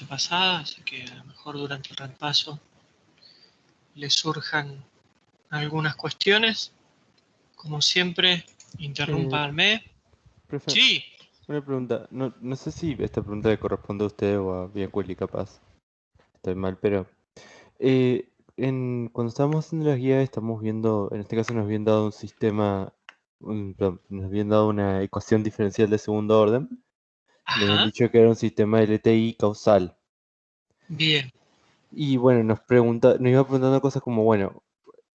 pasada, así que a lo mejor durante el repaso les surjan algunas cuestiones. Como siempre, interrúmpanme. Profe, Sí. una pregunta. No sé si esta pregunta le corresponde a usted o a Bianculli, capaz. Estoy mal, pero... cuando estábamos haciendo las guías, estamos viendo... En este caso nos habían dado un sistema... perdón, nos habían dado una ecuación diferencial de segundo orden. Nos habían Ajá. dicho que era un sistema LTI causal. Bien. Y bueno, nos iba preguntando cosas como, bueno,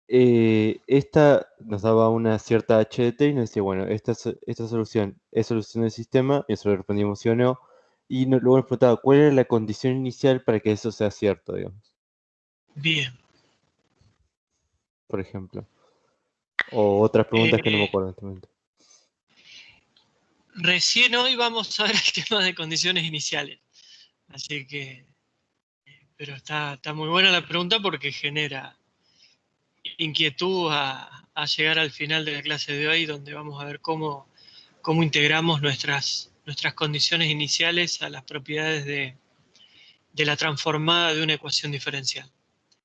esta nos daba una cierta HDT y nos decía, bueno, esta solución es solución del sistema, y eso le respondíamos sí o no, y luego nos preguntaba cuál era la condición inicial para que eso sea cierto, digamos, Bien. por ejemplo. O otras preguntas que no me Eh, acuerdo en este momento. Recién hoy vamos a ver el tema de condiciones iniciales. Así que, pero está muy buena la pregunta porque genera inquietud a llegar al final de la clase de hoy, donde vamos a ver cómo integramos nuestras condiciones iniciales a las propiedades de la transformada de una ecuación diferencial.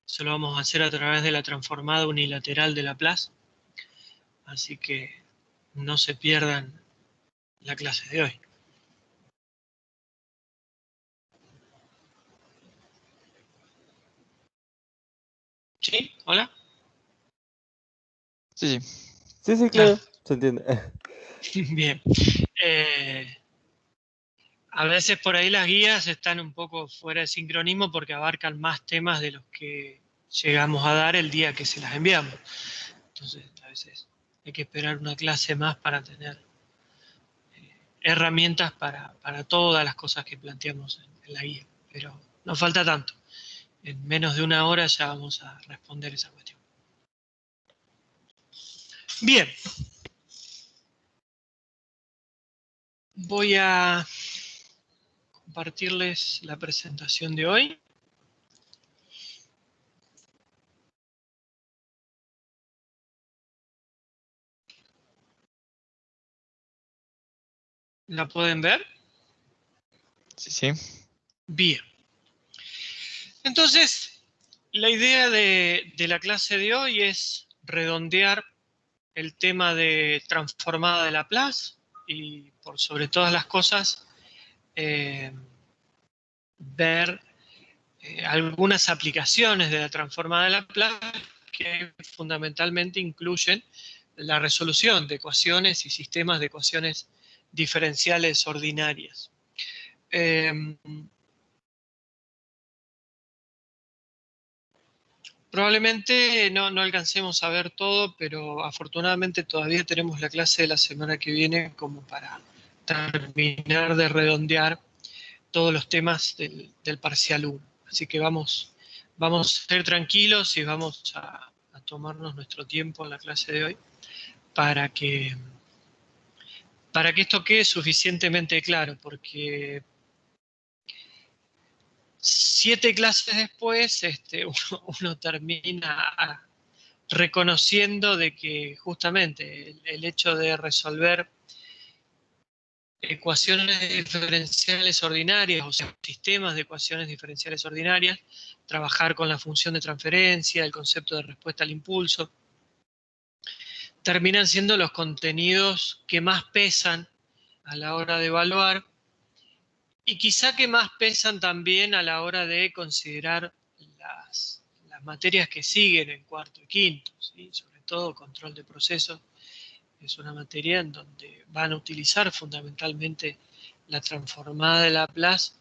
Eso lo vamos a hacer a través de la transformada unilateral de Laplace. Así que no se pierdan la clase de hoy. ¿Sí? ¿Hola? Sí, sí. Sí, Ah, claro, se entiende. bien. A veces por ahí las guías están un poco fuera de sincronismo porque abarcan más temas de los que llegamos a dar el día que se las enviamos. Entonces, a veces hay que esperar una clase más para tener herramientas para todas las cosas que planteamos en la guía. Pero no falta tanto. En menos de una hora ya vamos a responder esa cuestión. Bien. Voy a compartirles la presentación de hoy. ¿La pueden ver? Sí. Bien. Entonces, la idea de la clase de hoy es redondear el tema de transformada de Laplace y, por sobre todas las cosas, ver algunas aplicaciones de la transformada de Laplace que fundamentalmente incluyen la resolución de ecuaciones y sistemas de ecuaciones diferenciales ordinarias. Probablemente no alcancemos a ver todo, pero afortunadamente todavía tenemos la clase de la semana que viene como para terminar de redondear todos los temas del parcial 1. Así que vamos a ser tranquilos y vamos a tomarnos nuestro tiempo en la clase de hoy para que, esto quede suficientemente claro, porque 7 clases después uno termina reconociendo de que justamente el hecho de resolver ecuaciones diferenciales ordinarias, o sea, sistemas de ecuaciones diferenciales ordinarias, trabajar con la función de transferencia, el concepto de respuesta al impulso, terminan siendo los contenidos que más pesan a la hora de evaluar y quizá que más pesan también a la hora de considerar las materias que siguen en cuarto y quinto, ¿sí? Sobre todo control de procesos. Es una materia en donde van a utilizar fundamentalmente la transformada de Laplace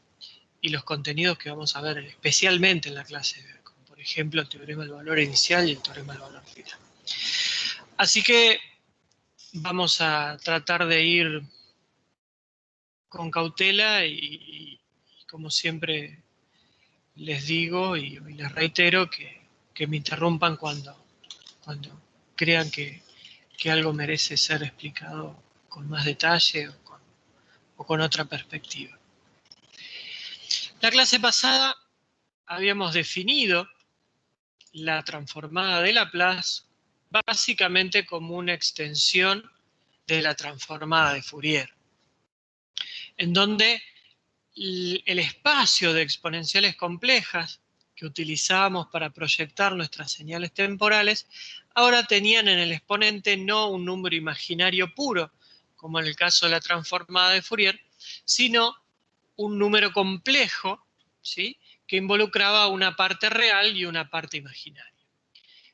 y los contenidos que vamos a ver especialmente en la clase de hoy, como por ejemplo el teorema del valor inicial y el teorema del valor final. Así que vamos a tratar de ir con cautela y como siempre les digo y les reitero que me interrumpan cuando crean que algo merece ser explicado con más detalle o con otra perspectiva. La clase pasada habíamos definido la transformada de Laplace básicamente como una extensión de la transformada de Fourier, en donde el espacio de exponenciales complejas que utilizábamos para proyectar nuestras señales temporales, ahora tenían en el exponente no un número imaginario puro, como en el caso de la transformada de Fourier, sino un número complejo, ¿sí?, que involucraba una parte real y una parte imaginaria.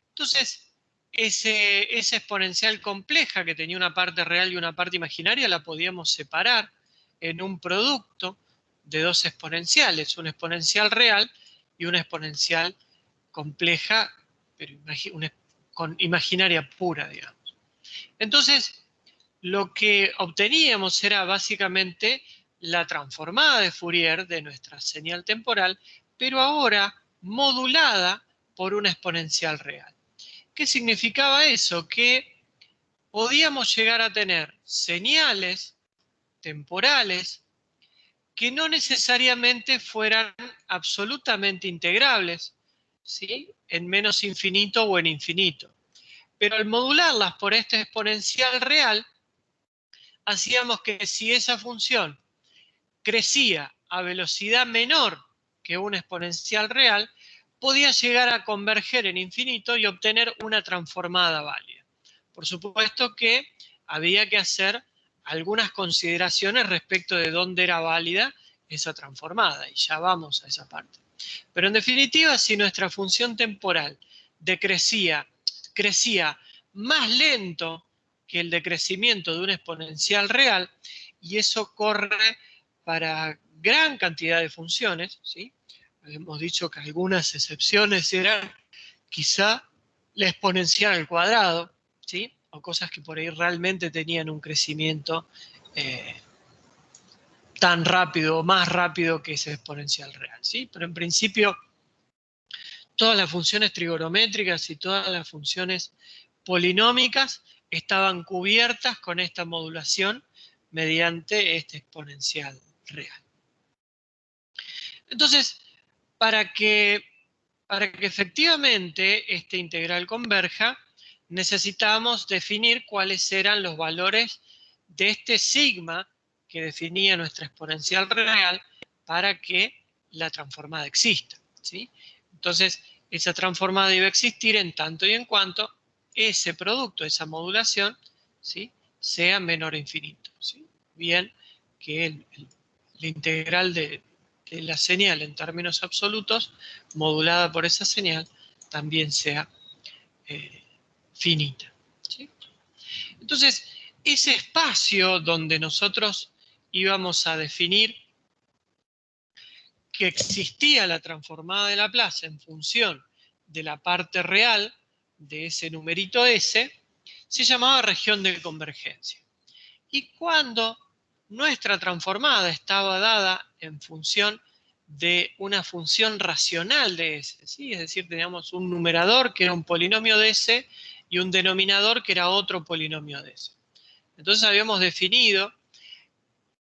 Entonces, esa exponencial compleja que tenía una parte real y una parte imaginaria la podíamos separar en un producto de dos exponenciales, una exponencial real y una exponencial compleja, pero imaginaria pura, digamos. Entonces, lo que obteníamos era básicamente la transformada de Fourier de nuestra señal temporal, pero ahora modulada por una exponencial real. ¿Qué significaba eso? Que podíamos llegar a tener señales temporales que no necesariamente fueran absolutamente integrables, ¿sí?, en menos infinito o en infinito. Pero al modularlas por esta exponencial real, hacíamos que si esa función crecía a velocidad menor que una exponencial real, podía llegar a converger en infinito y obtener una transformada válida. Por supuesto que había que hacer algunas consideraciones respecto de dónde era válida esa transformada, y ya vamos a esa parte. Pero en definitiva, si nuestra función temporal crecía más lento que el decrecimiento de una exponencial real, y eso corre para gran cantidad de funciones, ¿sí? Hemos dicho que algunas excepciones eran quizá la exponencial al cuadrado, ¿sí?, o cosas que por ahí realmente tenían un crecimiento tan rápido o más rápido que esa exponencial real, ¿sí? Pero en principio, todas las funciones trigonométricas y todas las funciones polinómicas estaban cubiertas con esta modulación mediante este exponencial real. Entonces, para que efectivamente este integral converja, necesitamos definir cuáles eran los valores de este sigma que definía nuestra exponencial real para que la transformada exista, ¿sí? Entonces, esa transformada iba a existir en tanto y en cuanto ese producto, esa modulación, ¿sí?, sea menor a infinito, ¿sí? Bien que el integral de la señal en términos absolutos, modulada por esa señal, también sea finita, ¿sí? Entonces, ese espacio donde nosotros íbamos a definir que existía la transformada de Laplace en función de la parte real de ese numerito S, se llamaba región de convergencia. Y cuando nuestra transformada estaba dada en función de una función racional de S, ¿sí?, es decir, teníamos un numerador que era un polinomio de S y un denominador que era otro polinomio de S. Entonces habíamos definido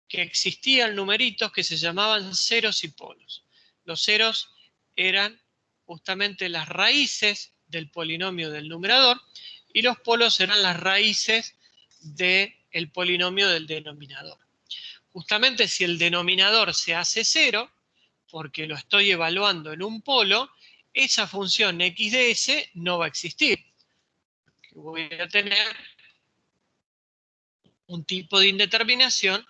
que existían numeritos que se llamaban ceros y polos. Los ceros eran justamente las raíces del polinomio del numerador y los polos eran las raíces del polinomio del denominador. Justamente si el denominador se hace cero, porque lo estoy evaluando en un polo, esa función x de s no va a existir. Voy a tener un tipo de indeterminación,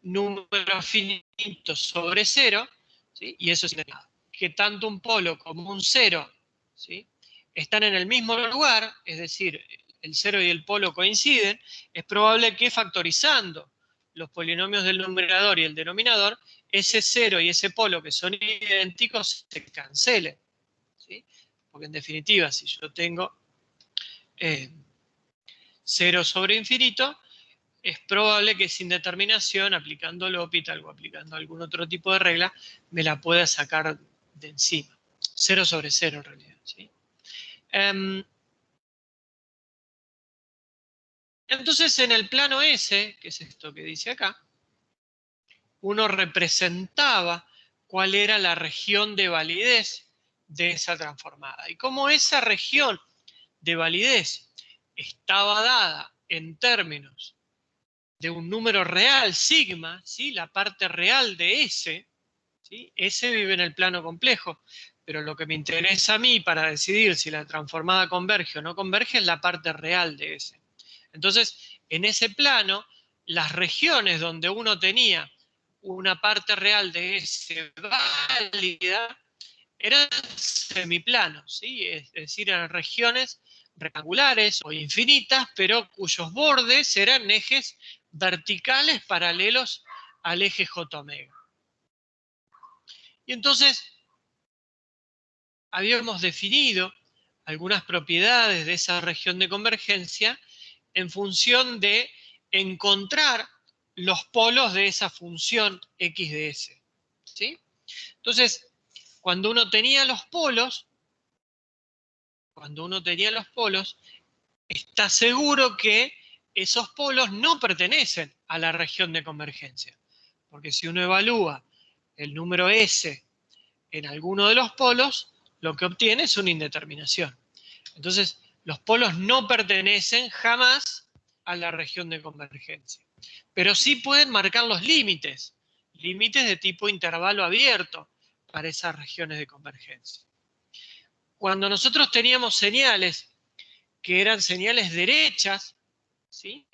número finito sobre cero, ¿sí?, y eso es nada. Que tanto un polo como un cero, ¿sí?, están en el mismo lugar, es decir, el cero y el polo coinciden, es probable que factorizando los polinomios del numerador y el denominador, ese cero y ese polo que son idénticos se cancelen, ¿sí? Porque en definitiva, si yo tengo 0 sobre infinito, es probable que sin determinación, aplicando L'Hopital o aplicando algún otro tipo de regla, me la pueda sacar de encima. 0 sobre 0 en realidad, ¿sí? Entonces, en el plano S, que es esto que dice acá, uno representaba cuál era la región de validez de esa transformada. Y como esa región de validez estaba dada en términos de un número real, sigma, ¿sí? La parte real de S, ¿sí? S vive en el plano complejo, pero lo que me interesa a mí para decidir si la transformada converge o no converge es la parte real de S. Entonces, en ese plano, las regiones donde uno tenía una parte real de S válida eran semiplanos, ¿sí? Es decir, eran regiones rectangulares o infinitas, pero cuyos bordes eran ejes verticales paralelos al eje J omega. Y entonces habíamos definido algunas propiedades de esa región de convergencia en función de encontrar los polos de esa función x de s, ¿sí? Entonces, cuando uno tenía los polos, está seguro que esos polos no pertenecen a la región de convergencia. Porque si uno evalúa el número S en alguno de los polos, lo que obtiene es una indeterminación. Entonces, los polos no pertenecen jamás a la región de convergencia. Pero sí pueden marcar los límites de tipo intervalo abierto para esas regiones de convergencia. Cuando nosotros teníamos señales que eran señales derechas, ¿sí?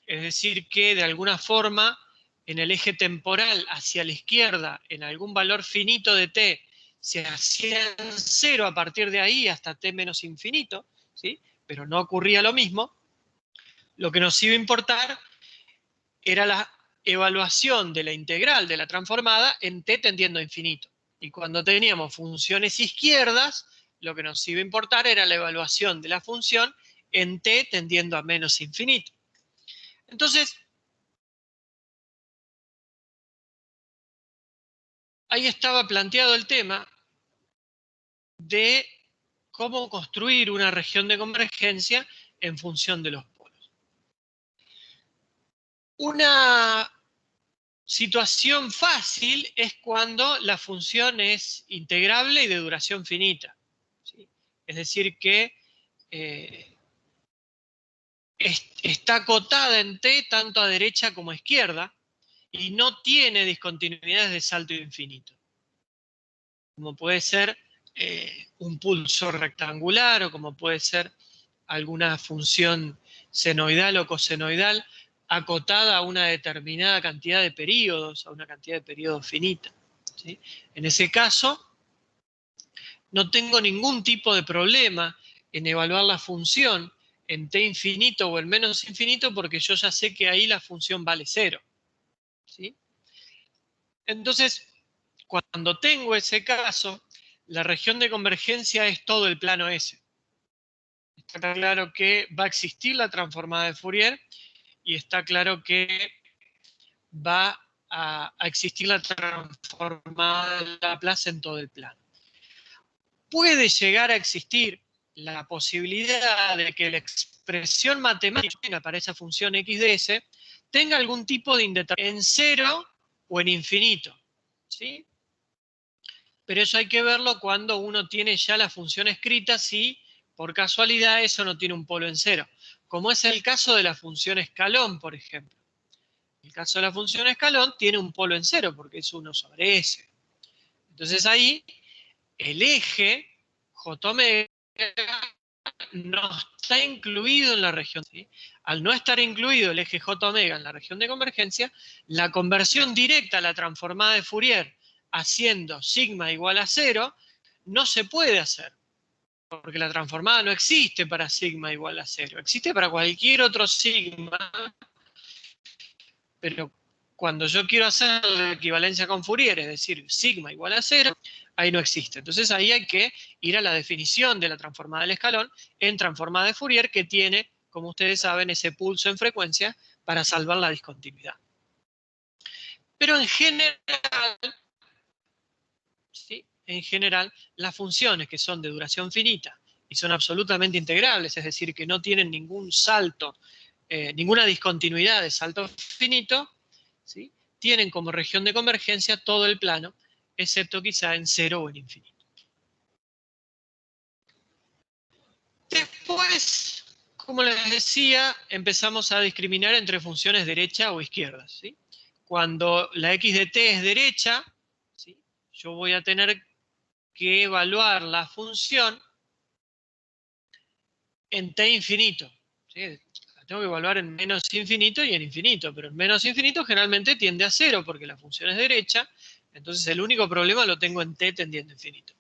Es decir, que de alguna forma en el eje temporal hacia la izquierda, en algún valor finito de t, se hacían 0 a partir de ahí hasta t menos infinito, ¿sí? Pero no ocurría lo mismo. Lo que nos iba a importar era la evaluación de la integral de la transformada en t tendiendo a infinito. Y cuando teníamos funciones izquierdas, lo que nos iba a importar era la evaluación de la función en t tendiendo a menos infinito. Entonces, ahí estaba planteado el tema de cómo construir una región de convergencia en función de los polos. Una situación fácil es cuando la función es integrable y de duración finita, ¿sí? Es decir, que está acotada en t tanto a derecha como a izquierda y no tiene discontinuidades de salto infinito, como puede ser un pulso rectangular o como puede ser alguna función senoidal o cosenoidal acotada a una determinada cantidad de períodos, a una cantidad de períodos finita, ¿sí? En ese caso, no tengo ningún tipo de problema en evaluar la función en t infinito o en menos infinito porque yo ya sé que ahí la función vale 0, ¿sí? Entonces, cuando tengo ese caso, la región de convergencia es todo el plano S. Está claro que va a existir la transformada de Fourier y está claro que va a existir la transformada de Laplace en todo el plano. Puede llegar a existir la posibilidad de que la expresión matemática para esa función x de s tenga algún tipo de indeterminación en 0 o en infinito, ¿sí? Pero eso hay que verlo cuando uno tiene ya la función escrita, si por casualidad eso no tiene un polo en 0. Como es el caso de la función escalón, por ejemplo. El caso de la función escalón tiene un polo en 0 porque es 1 sobre S. Entonces ahí el eje J omega no está incluido en la región, ¿sí? Al no estar incluido el eje J omega en la región de convergencia, la conversión directa a la transformada de Fourier haciendo sigma igual a 0 no se puede hacer, porque la transformada no existe para sigma igual a 0, existe para cualquier otro sigma, pero cuando yo quiero hacer la equivalencia con Fourier, es decir, sigma igual a 0, ahí no existe. Entonces ahí hay que ir a la definición de la transformada del escalón en transformada de Fourier, que tiene, como ustedes saben, ese pulso en frecuencia para salvar la discontinuidad. Pero en general, ¿sí? En general, las funciones que son de duración finita y son absolutamente integrables, es decir, que no tienen ningún salto, ninguna discontinuidad de salto finito, ¿sí? Tienen como región de convergencia todo el plano, excepto quizá en 0 o en infinito. Después, como les decía, empezamos a discriminar entre funciones derecha o izquierda, ¿sí? Cuando la x de t es derecha, ¿sí?, yo voy a tener que evaluar la función en t infinito, ¿sí? La tengo que evaluar en menos infinito y en infinito, pero en menos infinito generalmente tiende a 0 porque la función es derecha, entonces el único problema lo tengo en t tendiendo a infinito.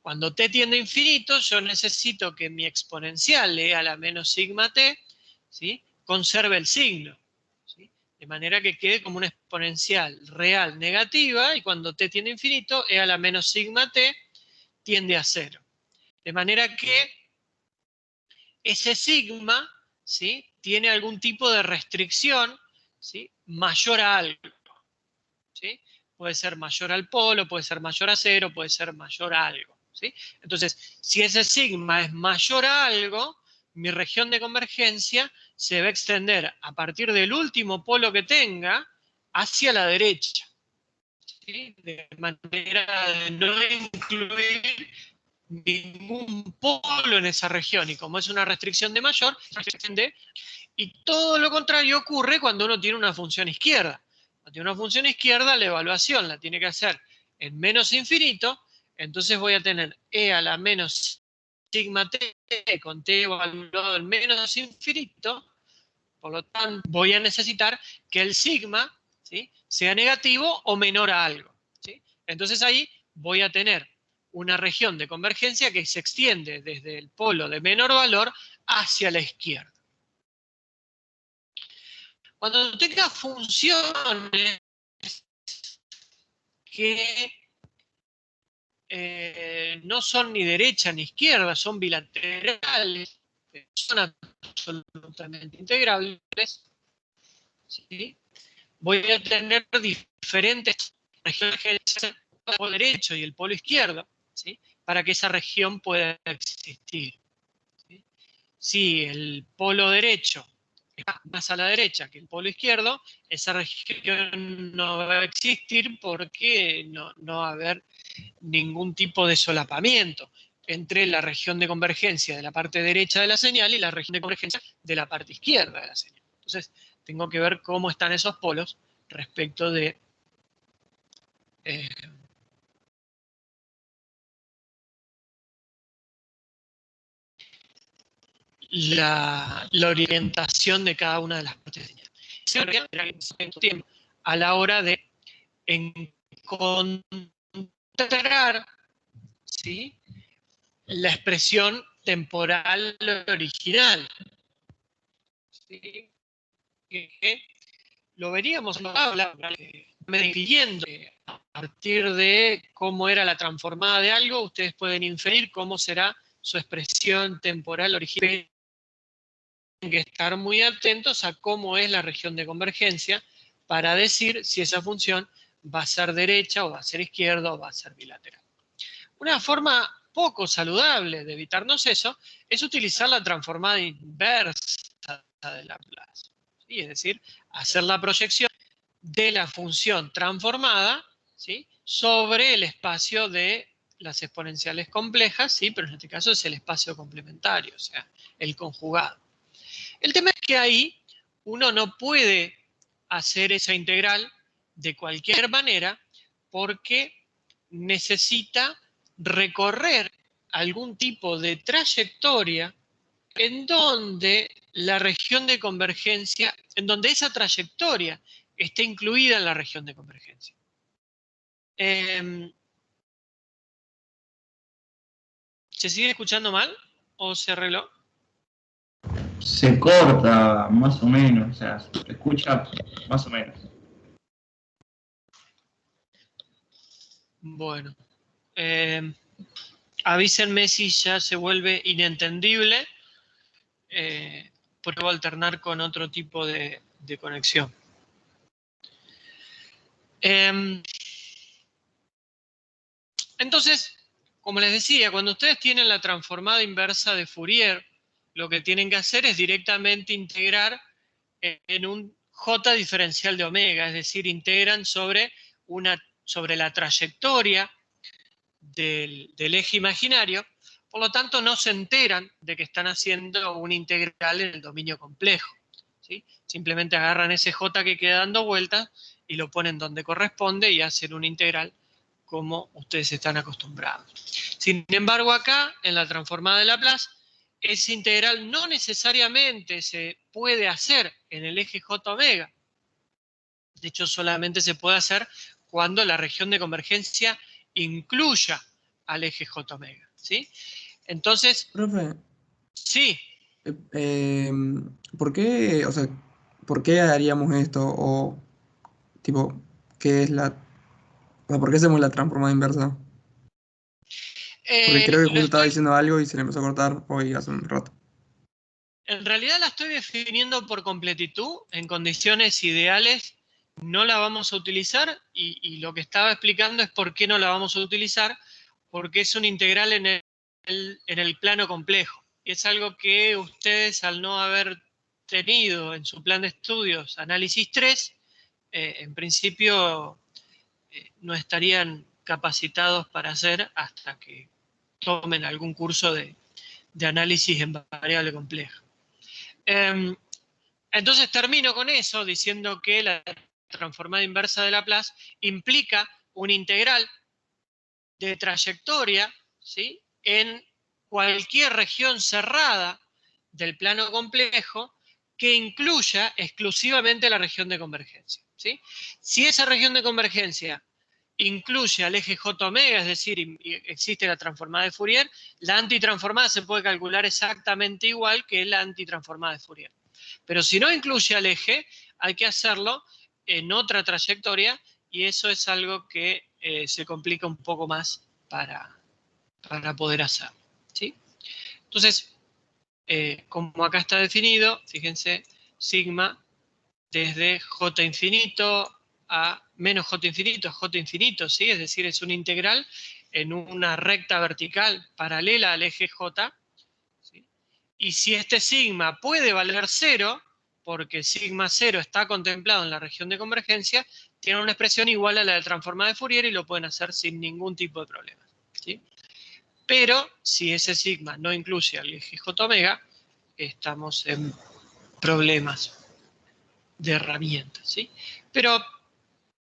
Cuando t tiende a infinito, yo necesito que mi exponencial e a la menos sigma t, ¿sí?, conserve el signo, ¿sí?, de manera que quede como una exponencial real negativa, y cuando t tiende a infinito, e a la menos sigma t tiende a 0. De manera que ese sigma, ¿sí?, tiene algún tipo de restricción, ¿sí?, mayor a algo, ¿sí? Puede ser mayor al polo, puede ser mayor a 0, puede ser mayor a algo, ¿sí? Entonces, si ese sigma es mayor a algo, mi región de convergencia se va a extender a partir del último polo que tenga hacia la derecha, ¿sí?, de manera de no incluir ningún polo en esa región, y como es una restricción de mayor, se extiende. Y todo lo contrario ocurre cuando uno tiene una función izquierda. Cuando tiene una función izquierda, la evaluación la tiene que hacer en menos infinito, entonces voy a tener e a la menos sigma t con t evaluado en menos infinito, por lo tanto voy a necesitar que el sigma, ¿sí?, sea negativo o menor a algo, ¿sí? Entonces ahí voy a tener una región de convergencia que se extiende desde el polo de menor valor hacia la izquierda. Cuando tenga funciones que no son ni derecha ni izquierda, son bilaterales, son absolutamente integrables, ¿sí?, voy a tener diferentes regiones, el polo derecho y el polo izquierdo, ¿sí?, para que esa región pueda existir, ¿sí? Si el polo derecho está más a la derecha que el polo izquierdo, esa región no va a existir porque no va a haber ningún tipo de solapamiento entre la región de convergencia de la parte derecha de la señal y la región de convergencia de la parte izquierda de la señal. Entonces, tengo que ver cómo están esos polos respecto de la orientación de cada una de las partes de señal. A la hora de encontrar, ¿sí?, la expresión temporal original, ¿sí?, que lo veríamos en la tabla, definiendo a partir de cómo era la transformada de algo, ustedes pueden inferir cómo será su expresión temporal original. Tienen que estar muy atentos a cómo es la región de convergencia para decir si esa función va a ser derecha o va a ser izquierda o va a ser bilateral. Una forma poco saludable de evitarnos eso es utilizar la transformada inversa de Laplace, ¿sí?, es decir, hacer la proyección de la función transformada, ¿sí?, sobre el espacio de las exponenciales complejas, ¿sí?, pero en este caso es el espacio complementario, o sea, el conjugado. El tema es que ahí uno no puede hacer esa integral de cualquier manera porque necesita recorrer algún tipo de trayectoria en donde la región de convergencia, en donde esa trayectoria esté incluida en la región de convergencia. ¿Se sigue escuchando mal o se arregló? Se corta más o menos, o sea, se escucha más o menos. Bueno, avísenme si ya se vuelve inentendible. Pruebo a alternar con otro tipo de conexión. Entonces, como les decía, cuando ustedes tienen la transformada inversa de Fourier, lo que tienen que hacer es directamente integrar en un J diferencial de omega, es decir, integran sobre la trayectoria del eje imaginario, Por lo tanto, no se enteran de que están haciendo un integral en el dominio complejo, ¿sí? Simplemente agarran ese j que queda dando vueltas y lo ponen donde corresponde y hacen un integral como ustedes están acostumbrados. Sin embargo, acá, en la transformada de Laplace, ese integral no necesariamente se puede hacer en el eje j omega. De hecho, solamente se puede hacer cuando la región de convergencia incluya al eje j omega, ¿sí? Entonces, Profe, sí, ¿por qué, o sea, por qué haríamos esto? O, tipo, ¿qué es la, o sea, por qué hacemos la transformada inversa? Porque creo que lo justo estaba estoy, diciendo algo y se le empezó a cortar hoy hace un rato. en realidad la estoy definiendo por completitud. En condiciones ideales no la vamos a utilizar y lo que estaba explicando es por qué no la vamos a utilizar, porque es un integral en el plano complejo. Y es algo que ustedes, al no haber tenido en su plan de estudios análisis 3, en principio no estarían capacitados para hacer hasta que tomen algún curso de análisis en variable compleja. Entonces termino con eso diciendo que la transformada inversa de Laplace implica un integral de trayectoria, ¿sí?, en cualquier región cerrada del plano complejo que incluya exclusivamente la región de convergencia, ¿sí? Si esa región de convergencia incluye al eje j omega, es decir, existe la transformada de Fourier, la antitransformada se puede calcular exactamente igual que la antitransformada de Fourier. Pero si no incluye al eje, hay que hacerlo en otra trayectoria y eso es algo que se complica un poco más para poder hacerlo, ¿sí? Entonces, como acá está definido, fíjense, sigma desde j infinito a menos j infinito a j infinito, ¿sí? Es decir, es un integral en una recta vertical paralela al eje j, ¿sí? Y si este sigma puede valer 0, porque sigma 0 está contemplado en la región de convergencia, tiene una expresión igual a la de transformada de Fourier y lo pueden hacer sin ningún tipo de problema, ¿sí? Pero si ese sigma no incluye al eje j omega, estamos en problemas de herramientas, ¿sí? Pero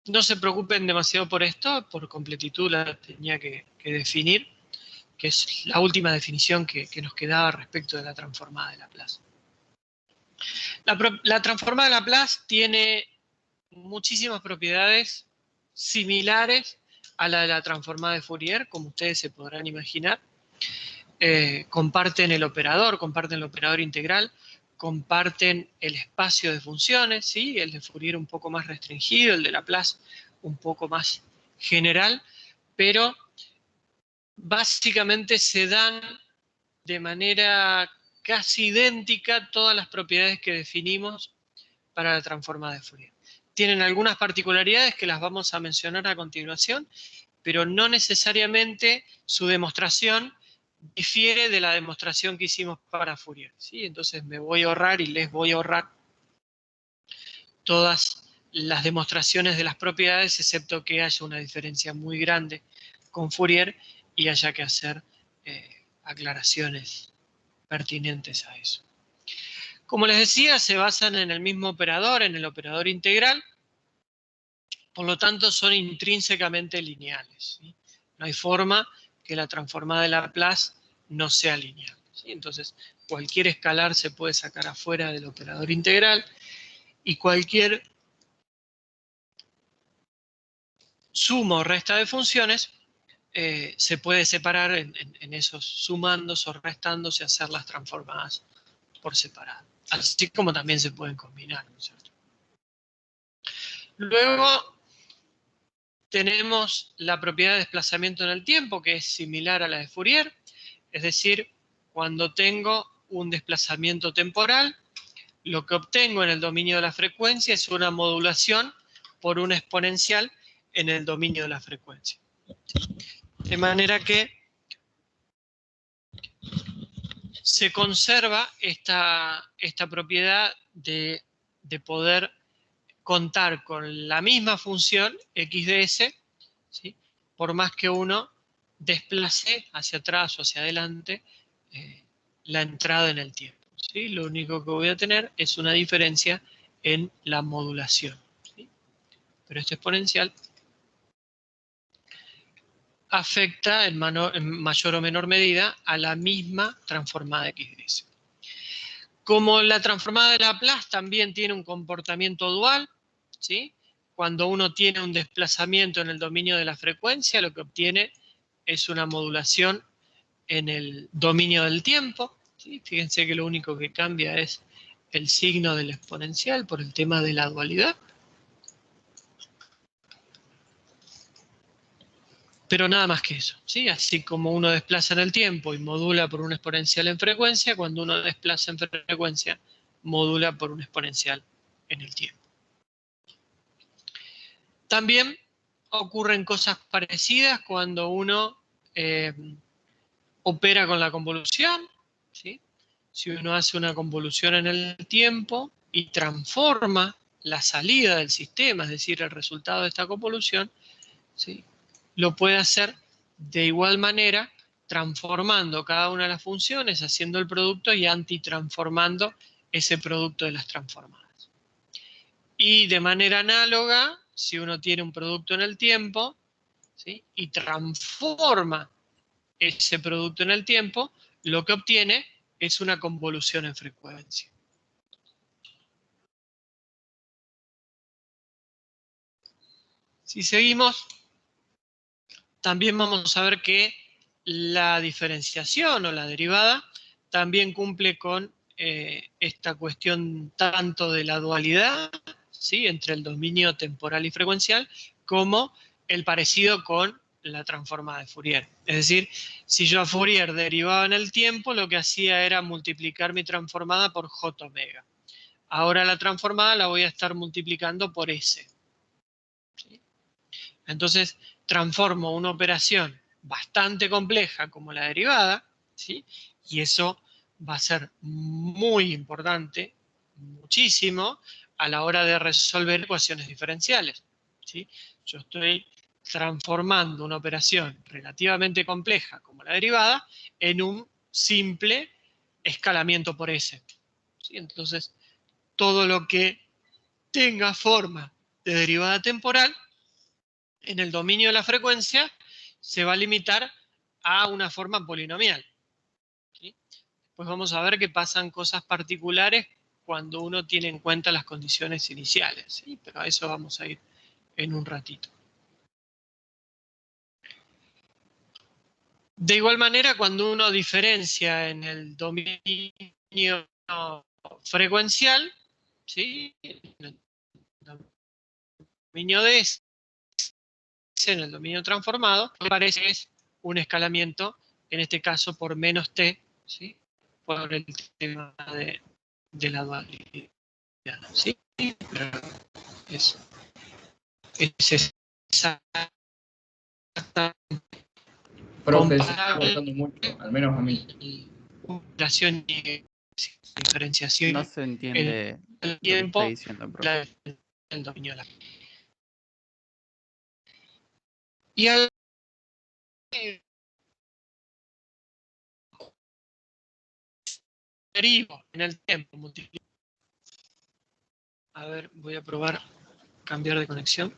no se preocupen demasiado por esto, por completitud la tenía que definir, que es la última definición que nos quedaba respecto de la transformada de Laplace. La transformada de Laplace tiene muchísimas propiedades similares a la de la transformada de Fourier, como ustedes se podrán imaginar. Comparten el operador integral, comparten el espacio de funciones, ¿sí? El de Fourier un poco más restringido, el de Laplace un poco más general, pero básicamente se dan de manera casi idéntica todas las propiedades que definimos para la transformada de Fourier. Tienen algunas particularidades que las vamos a mencionar a continuación, pero no necesariamente su demostración difiere de la demostración que hicimos para Fourier, ¿sí? Entonces me voy a ahorrar y les voy a ahorrar todas las demostraciones de las propiedades, excepto que haya una diferencia muy grande con Fourier y haya que hacer aclaraciones pertinentes a eso. Como les decía, se basan en el mismo operador, en el operador integral, por lo tanto son intrínsecamente lineales, ¿sí? No hay forma que la transformada de Laplace no sea lineal, ¿sí? Entonces, cualquier escalar se puede sacar afuera del operador integral y cualquier suma o resta de funciones se puede separar en esos sumandos o restándose y hacer las transformadas por separado. Así como también se pueden combinar, ¿no es cierto? Luego tenemos la propiedad de desplazamiento en el tiempo, que es similar a la de Fourier, es decir, cuando tengo un desplazamiento temporal, lo que obtengo en el dominio de la frecuencia es una modulación por una exponencial en el dominio de la frecuencia. De manera que se conserva esta propiedad de poder contar con la misma función x de s, ¿sí?, por más que uno desplacé hacia atrás o hacia adelante la entrada en el tiempo, ¿sí? Lo único que voy a tener es una diferencia en la modulación, ¿sí? Pero este exponencial afecta en mayor o menor medida a la misma transformada x'. Como la transformada de Laplace también tiene un comportamiento dual, ¿sí? Cuando uno tiene un desplazamiento en el dominio de la frecuencia, lo que obtiene es una modulación en el dominio del tiempo, ¿sí? Fíjense que lo único que cambia es el signo del exponencial por el tema de la dualidad. Pero nada más que eso, ¿sí? Así como uno desplaza en el tiempo y modula por un exponencial en frecuencia, cuando uno desplaza en frecuencia, modula por un exponencial en el tiempo. También ocurren cosas parecidas cuando uno opera con la convolución, ¿sí? Si uno hace una convolución en el tiempo y transforma la salida del sistema, es decir, el resultado de esta convolución, ¿sí? Lo puede hacer de igual manera transformando cada una de las funciones, haciendo el producto y antitransformando ese producto de las transformadas. Y de manera análoga, si uno tiene un producto en el tiempo, ¿sí? Y transforma ese producto en el tiempo, lo que obtiene es una convolución en frecuencia. Si seguimos, también vamos a ver que la diferenciación o la derivada también cumple con esta cuestión tanto de la dualidad, ¿sí? Entre el dominio temporal y frecuencial, como el parecido con la transformada de Fourier. Es decir, si yo a Fourier derivaba en el tiempo, lo que hacía era multiplicar mi transformada por J omega. Ahora la transformada la voy a estar multiplicando por S. ¿Sí? Entonces, transformo una operación bastante compleja como la derivada, ¿sí? Y eso va a ser muy importante, muchísimo, a la hora de resolver ecuaciones diferenciales, ¿sí? Yo estoy transformando una operación relativamente compleja como la derivada en un simple escalamiento por S, ¿sí? Entonces, todo lo que tenga forma de derivada temporal en el dominio de la frecuencia se va a limitar a una forma polinomial, ¿sí? Pues vamos a ver que pasan cosas particulares cuando uno tiene en cuenta las condiciones iniciales, ¿sí? Pero a eso vamos a ir en un ratito. De igual manera, cuando uno diferencia en el dominio frecuencial, ¿sí? En el dominio de S, en el dominio transformado, parece que es un escalamiento, en este caso por menos t, ¿sí? Por el tema de la dualidad, ¿sí? Pero es exactamente Profe, se está comparable cortando mucho, al menos a mí. operación y diferenciación No se entiende el lo que está tiempo, diciendo, profe. el dominio de la. Y al derivo en el tiempo multiplico. A ver, voy a probar cambiar de conexión.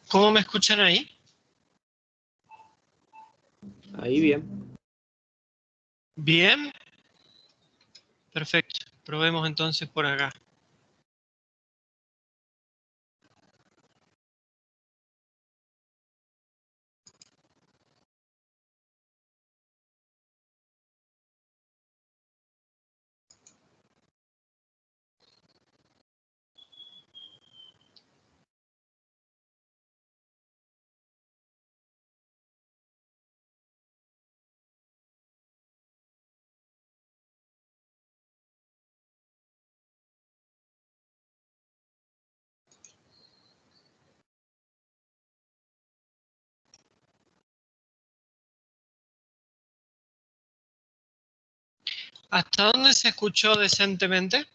¿Cómo me escuchan ahí? Ahí bien. Bien. Perfecto. Probemos entonces por acá. ¿Hasta dónde se escuchó decentemente?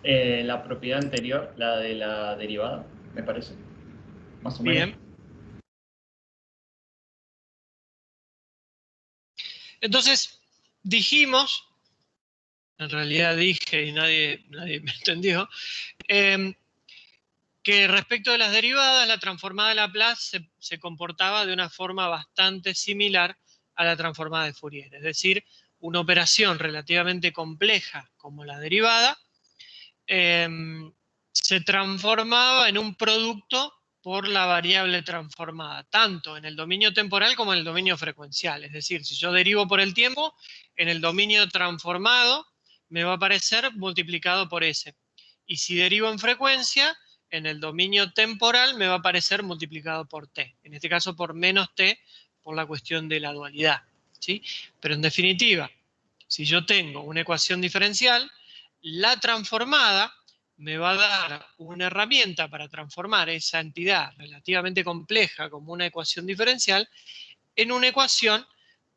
La propiedad anterior, la de la derivada, me parece. Más o menos. Bien. Entonces, dijimos, en realidad dije y nadie me entendió, que respecto de las derivadas, la transformada de Laplace se comportaba de una forma bastante similar a la transformada de Fourier. Es decir, una operación relativamente compleja como la derivada se transformaba en un producto por la variable transformada, tanto en el dominio temporal como en el dominio frecuencial. Es decir, si yo derivo por el tiempo, en el dominio transformado me va a aparecer multiplicado por S. Y si derivo en frecuencia, en el dominio temporal me va a aparecer multiplicado por T. En este caso por menos T, por la cuestión de la dualidad, ¿sí? Pero en definitiva, si yo tengo una ecuación diferencial, la transformada me va a dar una herramienta para transformar esa entidad relativamente compleja como una ecuación diferencial en una ecuación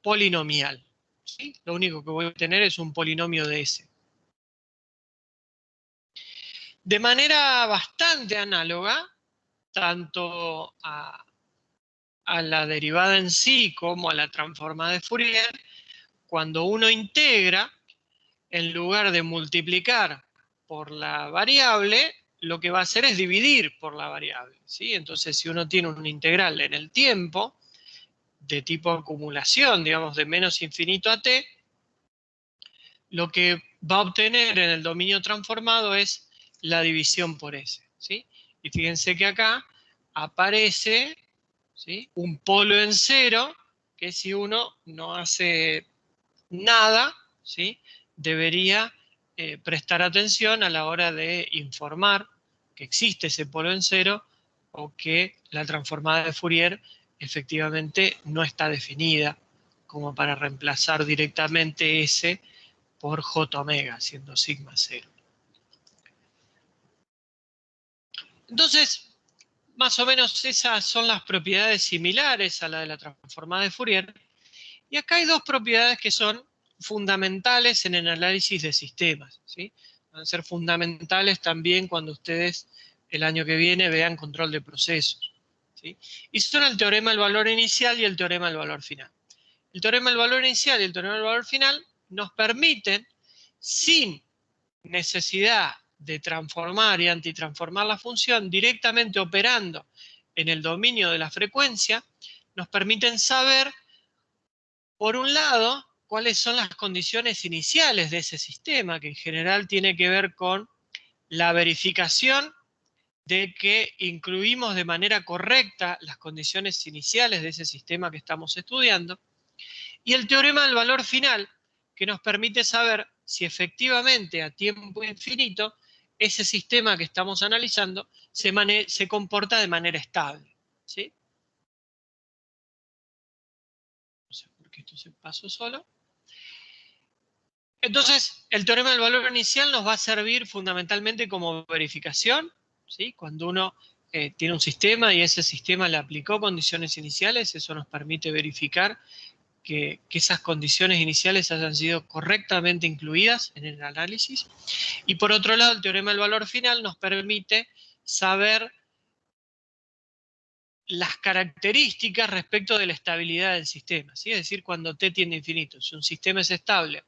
polinomial, ¿sí? Lo único que voy a obtener es un polinomio de S. De manera bastante análoga, tanto a la derivada en sí como a la transformada de Fourier, cuando uno integra, en lugar de multiplicar por la variable, lo que va a hacer es dividir por la variable, ¿sí? Entonces, si uno tiene un integral en el tiempo, de tipo acumulación, digamos, de menos infinito a t, lo que va a obtener en el dominio transformado es la división por S, ¿sí? Y fíjense que acá aparece, ¿sí?, un polo en cero, que si uno no hace nada, ¿sí?, debería prestar atención a la hora de informar que existe ese polo en cero o que la transformada de Fourier efectivamente no está definida como para reemplazar directamente S por J omega, siendo sigma 0. Entonces, más o menos esas son las propiedades similares a la de la transformada de Fourier. Y acá hay dos propiedades que son fundamentales en el análisis de sistemas, ¿sí? Van a ser fundamentales también cuando ustedes el año que viene vean control de procesos, ¿sí? Y son el teorema del valor inicial y el teorema del valor final. El teorema del valor inicial y el teorema del valor final nos permiten, sin necesidad de transformar y antitransformar la función, directamente operando en el dominio de la frecuencia, nos permiten saber, por un lado, cuáles son las condiciones iniciales de ese sistema, que en general tiene que ver con la verificación de que incluimos de manera correcta las condiciones iniciales de ese sistema que estamos estudiando, y el teorema del valor final, que nos permite saber si efectivamente a tiempo infinito ese sistema que estamos analizando se comporta de manera estable, ¿sí? No sé por qué esto se pasó solo. Entonces, el teorema del valor inicial nos va a servir fundamentalmente como verificación, ¿sí? Cuando uno tiene un sistema y ese sistema le aplicó condiciones iniciales, eso nos permite verificar que esas condiciones iniciales hayan sido correctamente incluidas en el análisis. Y por otro lado, el teorema del valor final nos permite saber las características respecto de la estabilidad del sistema, ¿sí? Es decir, cuando t tiende a infinito. Si un sistema es estable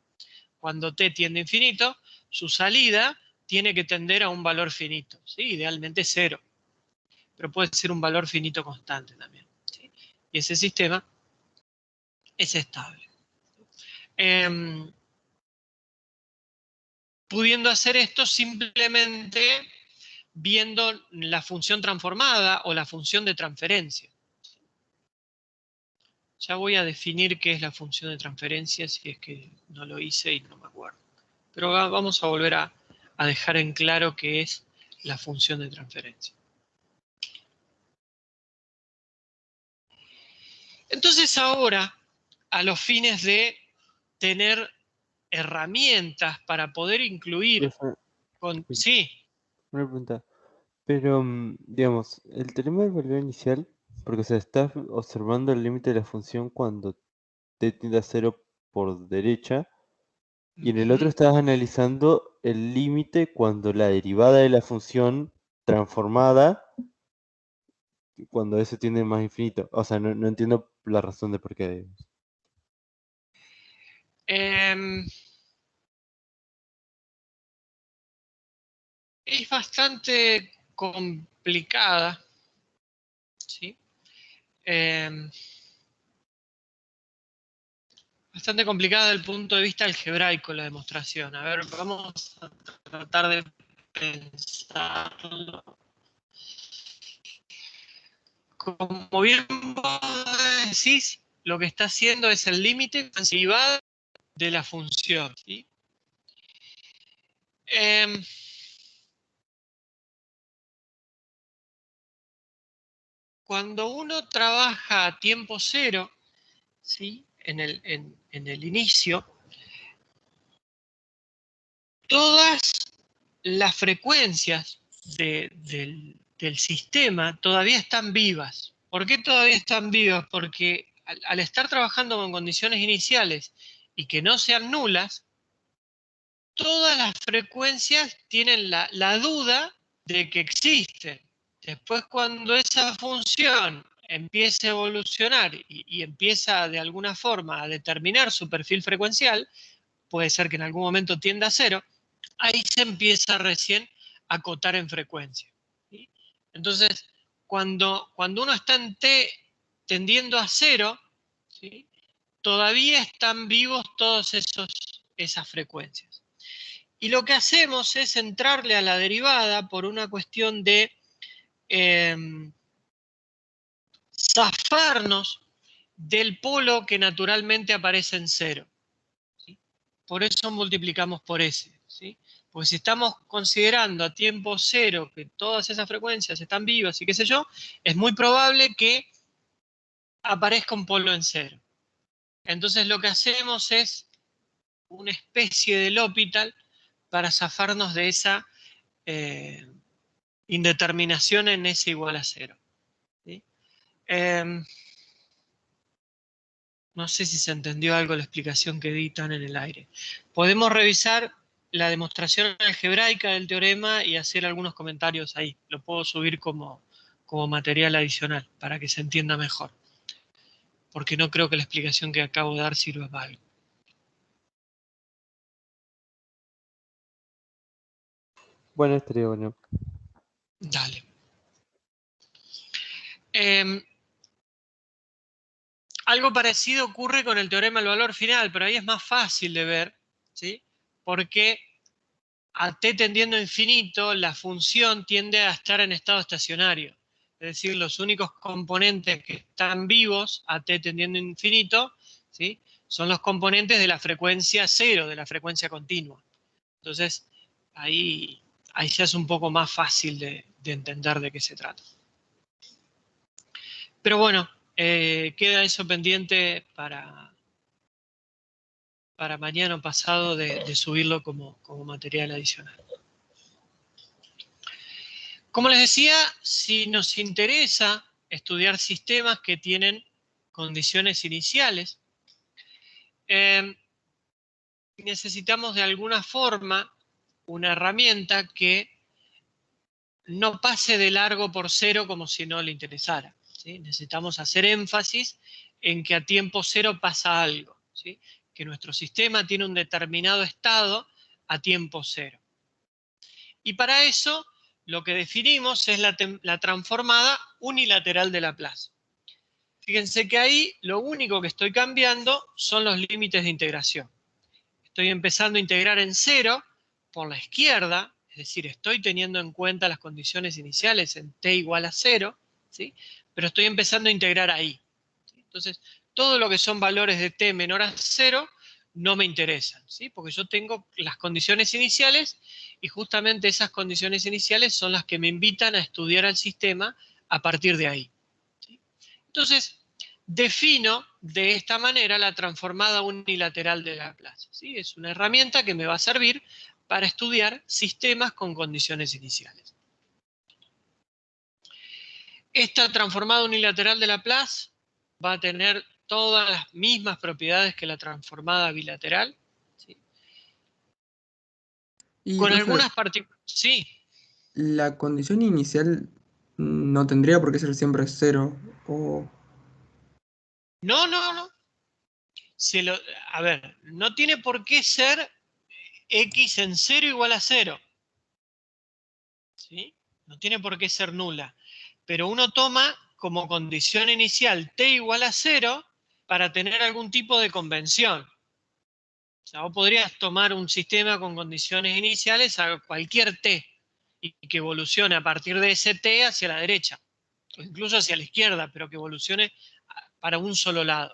cuando t tiende a infinito, su salida tiene que tender a un valor finito, ¿sí? Idealmente 0, pero puede ser un valor finito constante también, ¿sí? Y ese sistema es estable. Pudiendo hacer esto simplemente viendo la función transformada o la función de transferencia. Ya voy a definir qué es la función de transferencia, si es que no lo hice y no me acuerdo. Pero vamos a volver a dejar en claro qué es la función de transferencia. Entonces ahora, a los fines de tener herramientas para poder incluir Profe, con... uy, Sí, una pregunta. Pero, digamos, el teorema del valor inicial, porque se está observando el límite de la función cuando t tiende a 0 por derecha, y en el otro estás analizando el límite cuando la derivada de la función transformada, cuando eso tiende más infinito. O sea, no entiendo la razón de por qué. Es bastante complicada, ¿sí? Bastante complicada desde el punto de vista algebraico la demostración. A ver, vamos a tratar de pensarlo. Como bien vos decís, lo que está haciendo es el límite derivada de la función, ¿sí? Cuando uno trabaja a tiempo cero, ¿sí? en el inicio, todas las frecuencias del sistema todavía están vivas. ¿Por qué todavía están vivas? Porque al estar trabajando con condiciones iniciales y que no sean nulas, todas las frecuencias tienen la duda de que existen. Después, cuando esa función empieza a evolucionar y empieza de alguna forma a determinar su perfil frecuencial, puede ser que en algún momento tienda a cero, ahí se empieza recién a acotar en frecuencia, ¿sí? Entonces, cuando uno está en T tendiendo a cero, ¿sí? Todavía están vivos todas esas frecuencias. Y lo que hacemos es entrarle a la derivada por una cuestión de zafarnos del polo que naturalmente aparece en cero, ¿sí? Por eso multiplicamos por S, ¿sí? Porque si estamos considerando a tiempo cero que todas esas frecuencias están vivas y qué sé yo, es muy probable que aparezca un polo en cero. Entonces lo que hacemos es una especie de L'Hopital para zafarnos de esa indeterminación en S igual a cero, ¿sí? No sé si se entendió algo la explicación que di tan en el aire. Podemos revisar la demostración algebraica del teorema y hacer algunos comentarios ahí. Lo puedo subir como material adicional para que se entienda mejor. Porque no creo que la explicación que acabo de dar sirva para algo. Bueno, estaría bueno. Dale. Algo parecido ocurre con el teorema del valor final, pero ahí es más fácil de ver, ¿sí? Porque a t tendiendo a infinito, la función tiende a estar en estado estacionario. Es decir, los únicos componentes que están vivos a t tendiendo a infinito, ¿sí? Son los componentes de la frecuencia cero, de la frecuencia continua. Entonces, ahí se hace un poco más fácil de entender de qué se trata. Pero bueno, queda eso pendiente para mañana o pasado de subirlo como material adicional. Como les decía, si nos interesa estudiar sistemas que tienen condiciones iniciales, necesitamos de alguna forma una herramienta que no pase de largo por cero como si no le interesara, ¿sí? Necesitamos hacer énfasis en que a tiempo cero pasa algo, ¿sí? Que nuestro sistema tiene un determinado estado a tiempo cero. Y para eso lo que definimos es la transformada unilateral de Laplace. Fíjense que ahí lo único que estoy cambiando son los límites de integración. Estoy empezando a integrar en cero por la izquierda, es decir, estoy teniendo en cuenta las condiciones iniciales en t igual a 0, ¿sí? Pero estoy empezando a integrar ahí, ¿sí? Entonces, todo lo que son valores de t menor a 0 no me interesan, ¿sí? Porque yo tengo las condiciones iniciales y justamente esas condiciones iniciales son las que me invitan a estudiar al sistema a partir de ahí, ¿sí? Entonces, defino de esta manera la transformada unilateral de Laplace, ¿sí? Es una herramienta que me va a servir para estudiar sistemas con condiciones iniciales. Esta transformada unilateral de Laplace va a tener todas las mismas propiedades que la transformada bilateral, ¿sí? Y, Con profe, algunas particularidades. Sí. la condición inicial no tendría por qué ser siempre 0. O... No, no, no. A ver, no tiene por qué ser x en 0 igual a 0. ¿Sí? No tiene por qué ser nula. Pero uno toma como condición inicial t igual a 0 para tener algún tipo de convención. O sea, vos podrías tomar un sistema con condiciones iniciales a cualquier t y que evolucione a partir de ese t hacia la derecha, o incluso hacia la izquierda, pero que evolucione para un solo lado.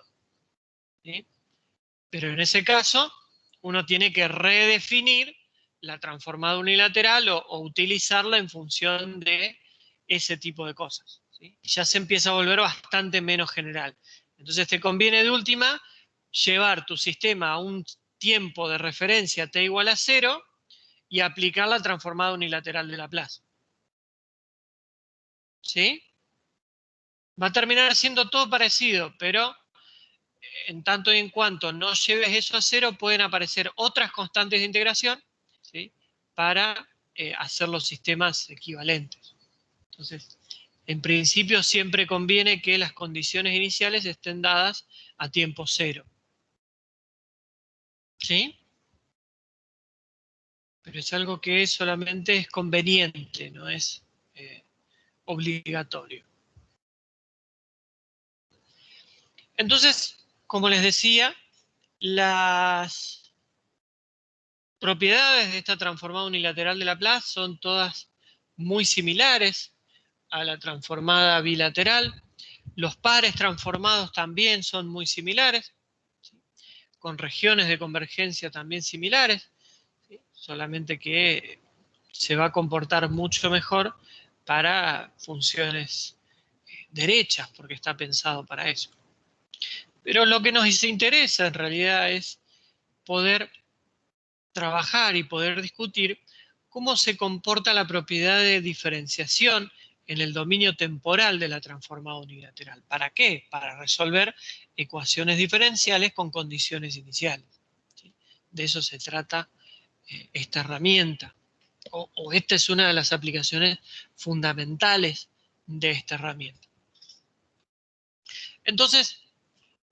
¿Sí? Pero en ese caso, uno tiene que redefinir la transformada unilateral o utilizarla en función de ese tipo de cosas. ¿Sí? Ya se empieza a volver bastante menos general. Entonces te conviene de última llevar tu sistema a un tiempo de referencia t igual a 0 y aplicar la transformada unilateral de Laplace. ¿Sí? Va a terminar siendo todo parecido, pero en tanto y en cuanto no lleves eso a 0, pueden aparecer otras constantes de integración, ¿sí? Para hacer los sistemas equivalentes. Entonces, en principio siempre conviene que las condiciones iniciales estén dadas a tiempo 0. ¿Sí? Pero es algo que solamente es conveniente, no es obligatorio. Entonces, como les decía, las propiedades de esta transformada unilateral de Laplace son todas muy similares a la transformada bilateral. Los pares transformados también son muy similares, ¿sí? Con regiones de convergencia también similares, ¿sí? Solamente que se va a comportar mucho mejor para funciones derechas, porque está pensado para eso. Pero lo que nos interesa en realidad es poder trabajar y poder discutir cómo se comporta la propiedad de diferenciación en el dominio temporal de la transformada unilateral. ¿Para qué? Para resolver ecuaciones diferenciales con condiciones iniciales. ¿Sí? De eso se trata esta herramienta. O esta es una de las aplicaciones fundamentales de esta herramienta. Entonces,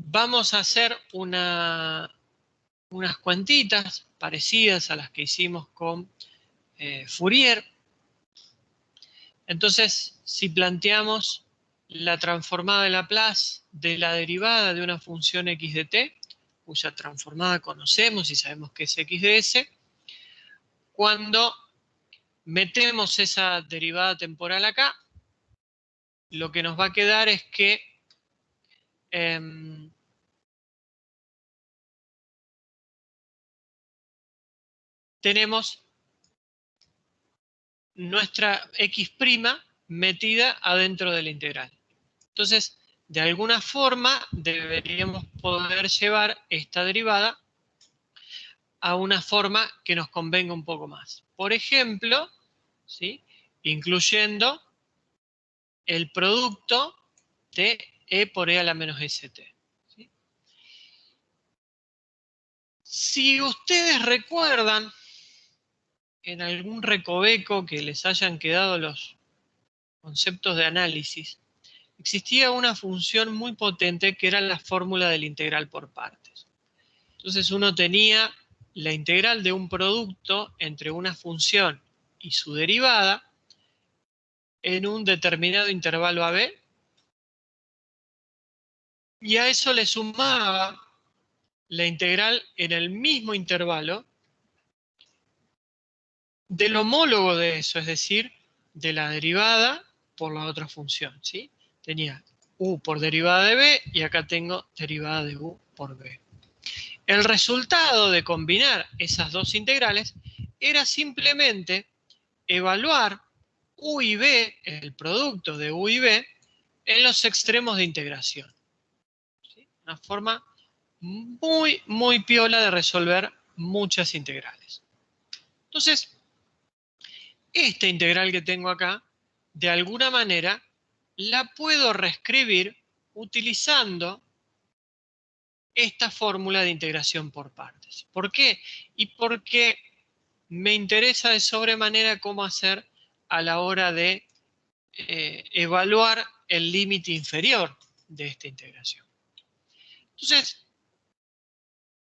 vamos a hacer unas cuentitas parecidas a las que hicimos con Fourier. Entonces, si planteamos la transformada de Laplace de la derivada de una función x de t, cuya transformada conocemos y sabemos que es x de s, cuando metemos esa derivada temporal acá, lo que nos va a quedar es que tenemos nuestra x' metida adentro de la integral. Entonces, de alguna forma deberíamos poder llevar esta derivada a una forma que nos convenga un poco más. Por ejemplo, ¿sí? Incluyendo el producto de e por e a la menos st. ¿Sí? Si ustedes recuerdan, en algún recoveco que les hayan quedado los conceptos de análisis, existía una función muy potente que era la fórmula del integral por partes. Entonces uno tenía la integral de un producto entre una función y su derivada en un determinado intervalo AB, y a eso le sumaba la integral en el mismo intervalo del homólogo de eso, es decir, de la derivada por la otra función, ¿sí? Tenía u por derivada de b y acá tengo derivada de u por b. El resultado de combinar esas dos integrales era simplemente evaluar u y b, el producto de u y b, en los extremos de integración. ¿Sí? Una forma muy, muy piola de resolver muchas integrales. Entonces, esta integral que tengo acá, de alguna manera, la puedo reescribir utilizando esta fórmula de integración por partes. ¿Por qué? Y porque me interesa de sobremanera cómo hacer a la hora de evaluar el límite inferior de esta integración. Entonces,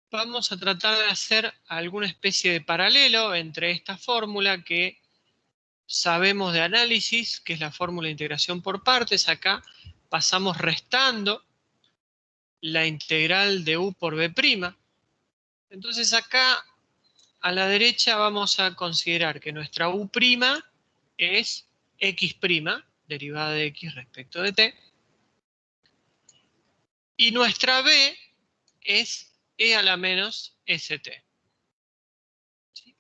vamos a tratar de hacer alguna especie de paralelo entre esta fórmula que sabemos de análisis, que es la fórmula de integración por partes. Acá pasamos restando la integral de u por b'. Entonces acá a la derecha vamos a considerar que nuestra u' es x', derivada de x respecto de t. Y nuestra b es e a la menos st. ¿Sí?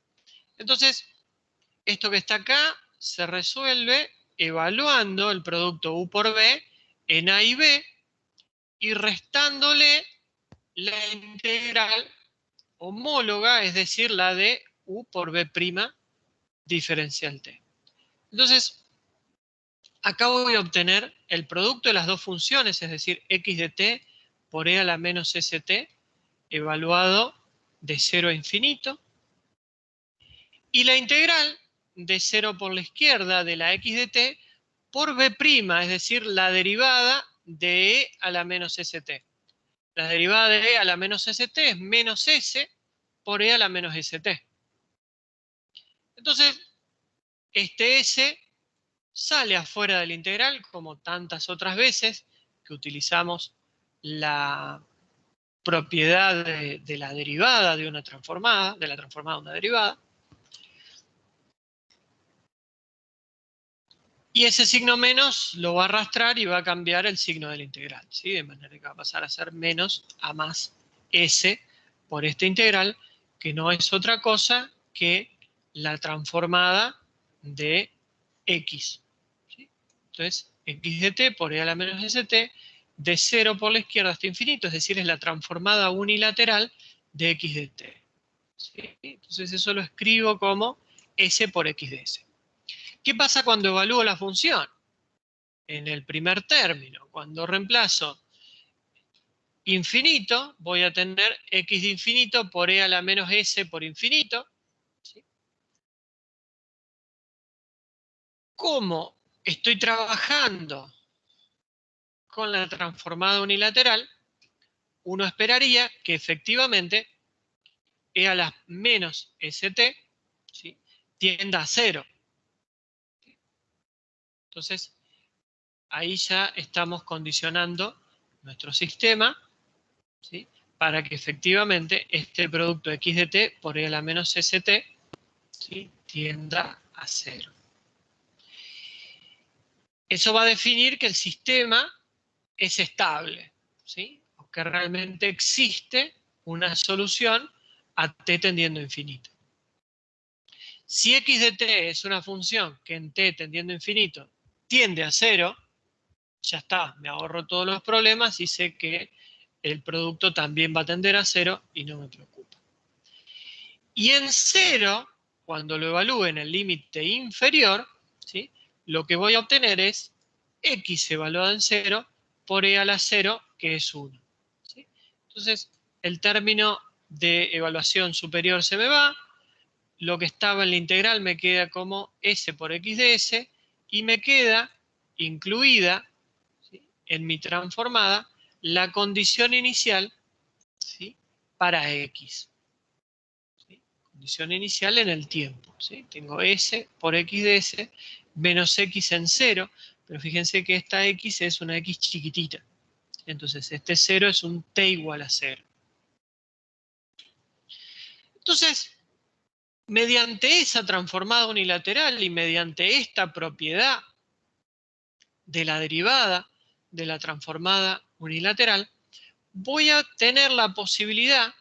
Entonces, esto que está acá se resuelve evaluando el producto u por b en a y b y restándole la integral homóloga, es decir, la de u por b' diferencial t. Entonces, acá voy a obtener el producto de las dos funciones, es decir, x de t por e a la menos st, evaluado de 0 a infinito, y la integral de 0 por la izquierda de la x de t por b', es decir, la derivada de e a la menos st. La derivada de e a la menos st es menos s por e a la menos st. Entonces, este s sale afuera de la integral, como tantas otras veces que utilizamos la propiedad de la derivada de una transformada, de la transformada de una derivada. Y ese signo menos lo va a arrastrar y va a cambiar el signo de la integral, ¿sí? De manera que va a pasar a ser menos a más s por esta integral, que no es otra cosa que la transformada de x. ¿Sí? Entonces, x de t por e a la menos st, de 0 por la izquierda hasta infinito, es decir, es la transformada unilateral de x de t. ¿Sí? Entonces eso lo escribo como s por x de s. ¿Qué pasa cuando evalúo la función? En el primer término, cuando reemplazo infinito, voy a tener x de infinito por e a la menos s por infinito. ¿Sí? Como estoy trabajando con la transformada unilateral, uno esperaría que efectivamente e a la menos st, ¿sí?, tienda a 0. Entonces, ahí ya estamos condicionando nuestro sistema, ¿sí?, para que efectivamente este producto x de t por e a la menos st, ¿sí?, tienda a 0. Eso va a definir que el sistema es estable, ¿sí?, o que realmente existe una solución a t tendiendo a infinito. Si x de t es una función que en t tendiendo a infinito tiende a 0, ya está, me ahorro todos los problemas y sé que el producto también va a tender a 0 y no me preocupa. Y en 0, cuando lo evalúe en el límite inferior, ¿sí?, lo que voy a obtener es x evaluado en 0 por e a la 0, que es 1. ¿Sí? Entonces, el término de evaluación superior se me va, lo que estaba en la integral me queda como s por x de s, y me queda incluida, ¿sí?, en mi transformada la condición inicial, ¿sí?, para x. ¿Sí? Condición inicial en el tiempo. ¿Sí? Tengo s por x de s menos x en 0, pero fíjense que esta x es una x chiquitita. Entonces este 0 es un t igual a 0. Entonces, mediante esa transformada unilateral y mediante esta propiedad de la derivada de la transformada unilateral, voy a tener la posibilidad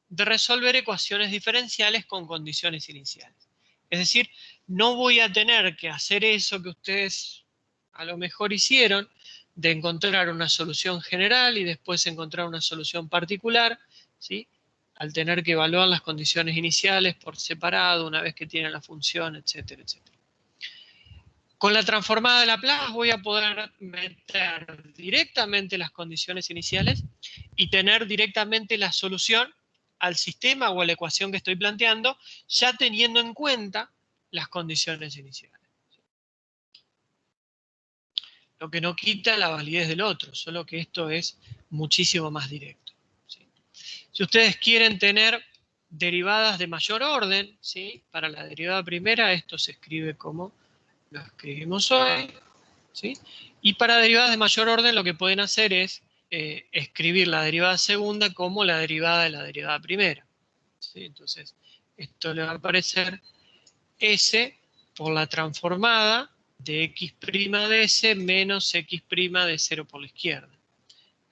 de resolver ecuaciones diferenciales con condiciones iniciales. Es decir, no voy a tener que hacer eso que ustedes a lo mejor hicieron, de encontrar una solución general y después encontrar una solución particular, ¿sí?, al tener que evaluar las condiciones iniciales por separado, una vez que tienen la función, etcétera, etcétera. Con la transformada de Laplace voy a poder meter directamente las condiciones iniciales y tener directamente la solución al sistema o a la ecuación que estoy planteando, ya teniendo en cuenta las condiciones iniciales. Lo que no quita la validez del otro, solo que esto es muchísimo más directo, ¿sí? Si ustedes quieren tener derivadas de mayor orden, ¿sí? Para la derivada primera esto se escribe como lo escribimos hoy, ¿sí? Y para derivadas de mayor orden lo que pueden hacer es escribir la derivada segunda como la derivada de la derivada primera, ¿sí? Entonces, esto le va a aparecer S por la transformada de x' de S menos x' de 0 por la izquierda.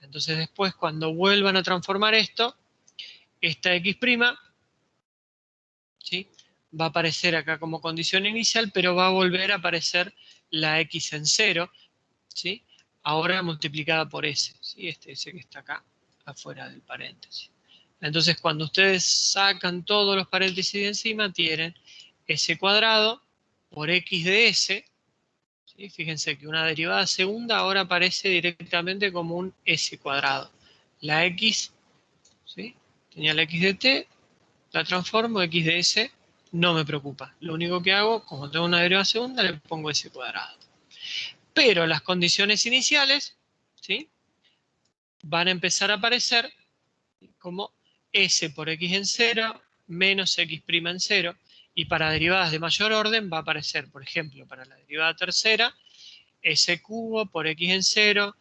Entonces después, cuando vuelvan a transformar esto, esta x', ¿sí? Va a aparecer acá como condición inicial, pero va a volver a aparecer la x en 0, ¿sí? Ahora multiplicada por S, ¿sí? Este S que está acá, afuera del paréntesis. Entonces, cuando ustedes sacan todos los paréntesis de encima, tienen S cuadrado por x de S, ¿sí? Fíjense que una derivada segunda ahora aparece directamente como un S cuadrado. La X, ¿sí? Tenía la X de T, la transformo, X de S, no me preocupa. Lo único que hago, como tengo una derivada segunda, le pongo S cuadrado. Pero las condiciones iniciales, ¿sí? Van a empezar a aparecer como S por X en 0 menos X' en 0. Y para derivadas de mayor orden va a aparecer, por ejemplo, para la derivada tercera, S cubo por X en 0,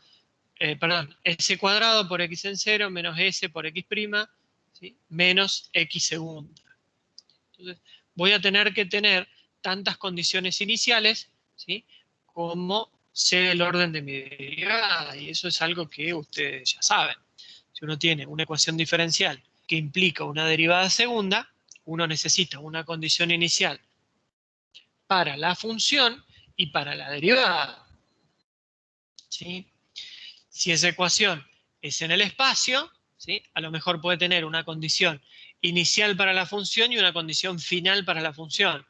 perdón, S cuadrado por X en 0 menos S por X', ¿sí? Menos X segunda. Entonces, voy a tener que tener tantas condiciones iniciales, ¿sí? Como sea el orden de mi derivada, y eso es algo que ustedes ya saben. Si uno tiene una ecuación diferencial que implica una derivada segunda, uno necesita una condición inicial para la función y para la derivada, ¿sí? Si esa ecuación es en el espacio, ¿sí? A lo mejor puede tener una condición inicial para la función y una condición final para la función.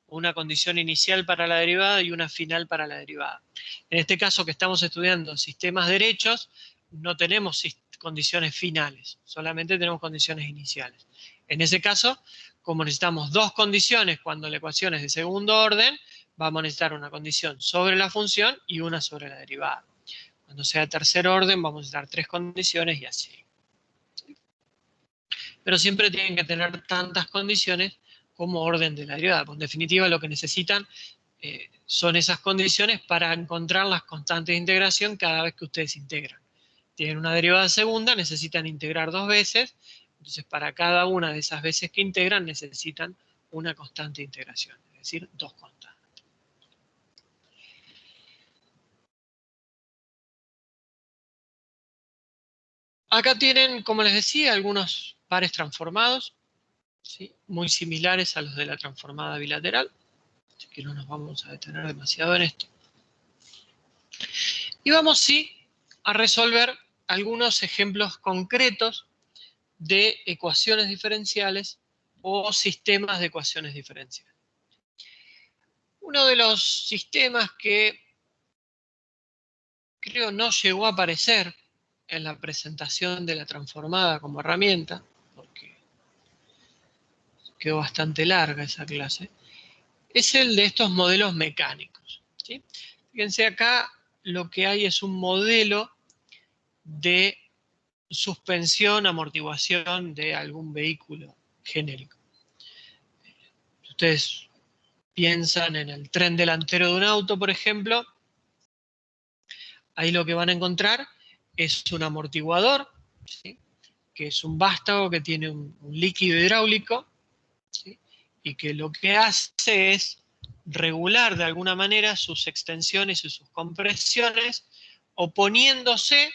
Una condición inicial para la derivada y una final para la derivada. En este caso que estamos estudiando sistemas derechos, no tenemos condiciones finales, solamente tenemos condiciones iniciales. En ese caso, como necesitamos dos condiciones cuando la ecuación es de segundo orden, vamos a necesitar una condición sobre la función y una sobre la derivada. Cuando sea de tercer orden, vamos a necesitar tres condiciones y así. Pero siempre tienen que tener tantas condiciones como orden de la derivada. En definitiva, lo que necesitan son esas condiciones para encontrar las constantes de integración cada vez que ustedes integran. Tienen una derivada segunda, necesitan integrar dos veces. Entonces, para cada una de esas veces que integran, necesitan una constante de integración, es decir, dos constantes. Acá tienen, como les decía, algunos pares transformados, ¿sí? Muy similares a los de la transformada bilateral. Así que no nos vamos a detener demasiado en esto. Y vamos, sí, a resolver algunos ejemplos concretos de ecuaciones diferenciales o sistemas de ecuaciones diferenciales. Uno de los sistemas que creo no llegó a aparecer en la presentación de la transformada como herramienta, porque quedó bastante larga esa clase, es el de estos modelos mecánicos, ¿sí? Fíjense acá, lo que hay es un modelo de suspensión, amortiguación de algún vehículo genérico. Si ustedes piensan en el tren delantero de un auto, por ejemplo, ahí lo que van a encontrar es un amortiguador, ¿sí? Que es un vástago que tiene un líquido hidráulico, ¿sí? Y que lo que hace es regular de alguna manera sus extensiones y sus compresiones oponiéndose,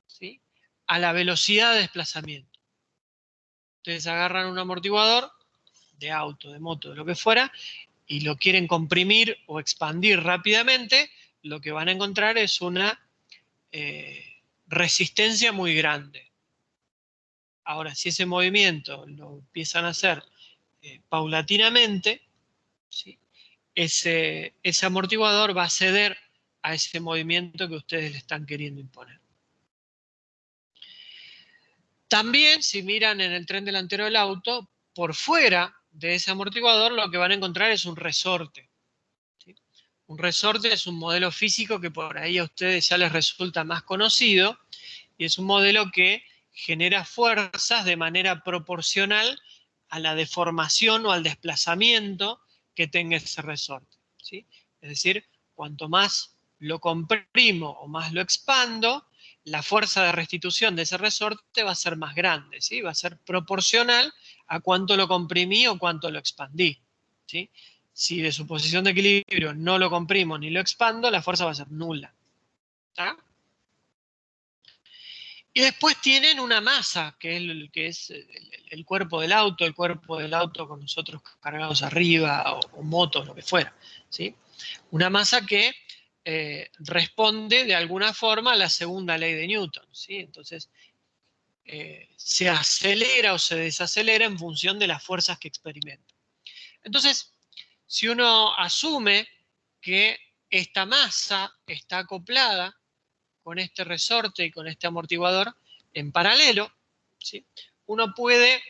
¿sí? A la velocidad de desplazamiento. Ustedes agarran un amortiguador de auto, de moto, de lo que fuera, y lo quieren comprimir o expandir rápidamente, lo que van a encontrar es una resistencia muy grande. Ahora, si ese movimiento lo empiezan a hacer paulatinamente, ¿sí? ese amortiguador va a ceder a ese movimiento que ustedes le están queriendo imponer. También, si miran en el tren delantero del auto, por fuera de ese amortiguador lo que van a encontrar es un resorte. ¿Sí? Un resorte es un modelo físico que por ahí a ustedes ya les resulta más conocido y es un modelo que genera fuerzas de manera proporcional a la deformación o al desplazamiento que tenga ese resorte. ¿Sí? Es decir, cuanto más lo comprimo o más lo expando, la fuerza de restitución de ese resorte va a ser más grande, ¿sí? Va a ser proporcional a cuánto lo comprimí o cuánto lo expandí, ¿sí? Si de su posición de equilibrio no lo comprimo ni lo expando, la fuerza va a ser nula. ¿Está? Y después tienen una masa, que es el cuerpo del auto con nosotros cargados arriba, o motos, lo que fuera, ¿sí? Una masa que responde de alguna forma a la segunda ley de Newton, ¿sí? Entonces, se acelera o se desacelera en función de las fuerzas que experimenta. Entonces, si uno asume que esta masa está acoplada con este resorte y con este amortiguador en paralelo, ¿sí? Uno puede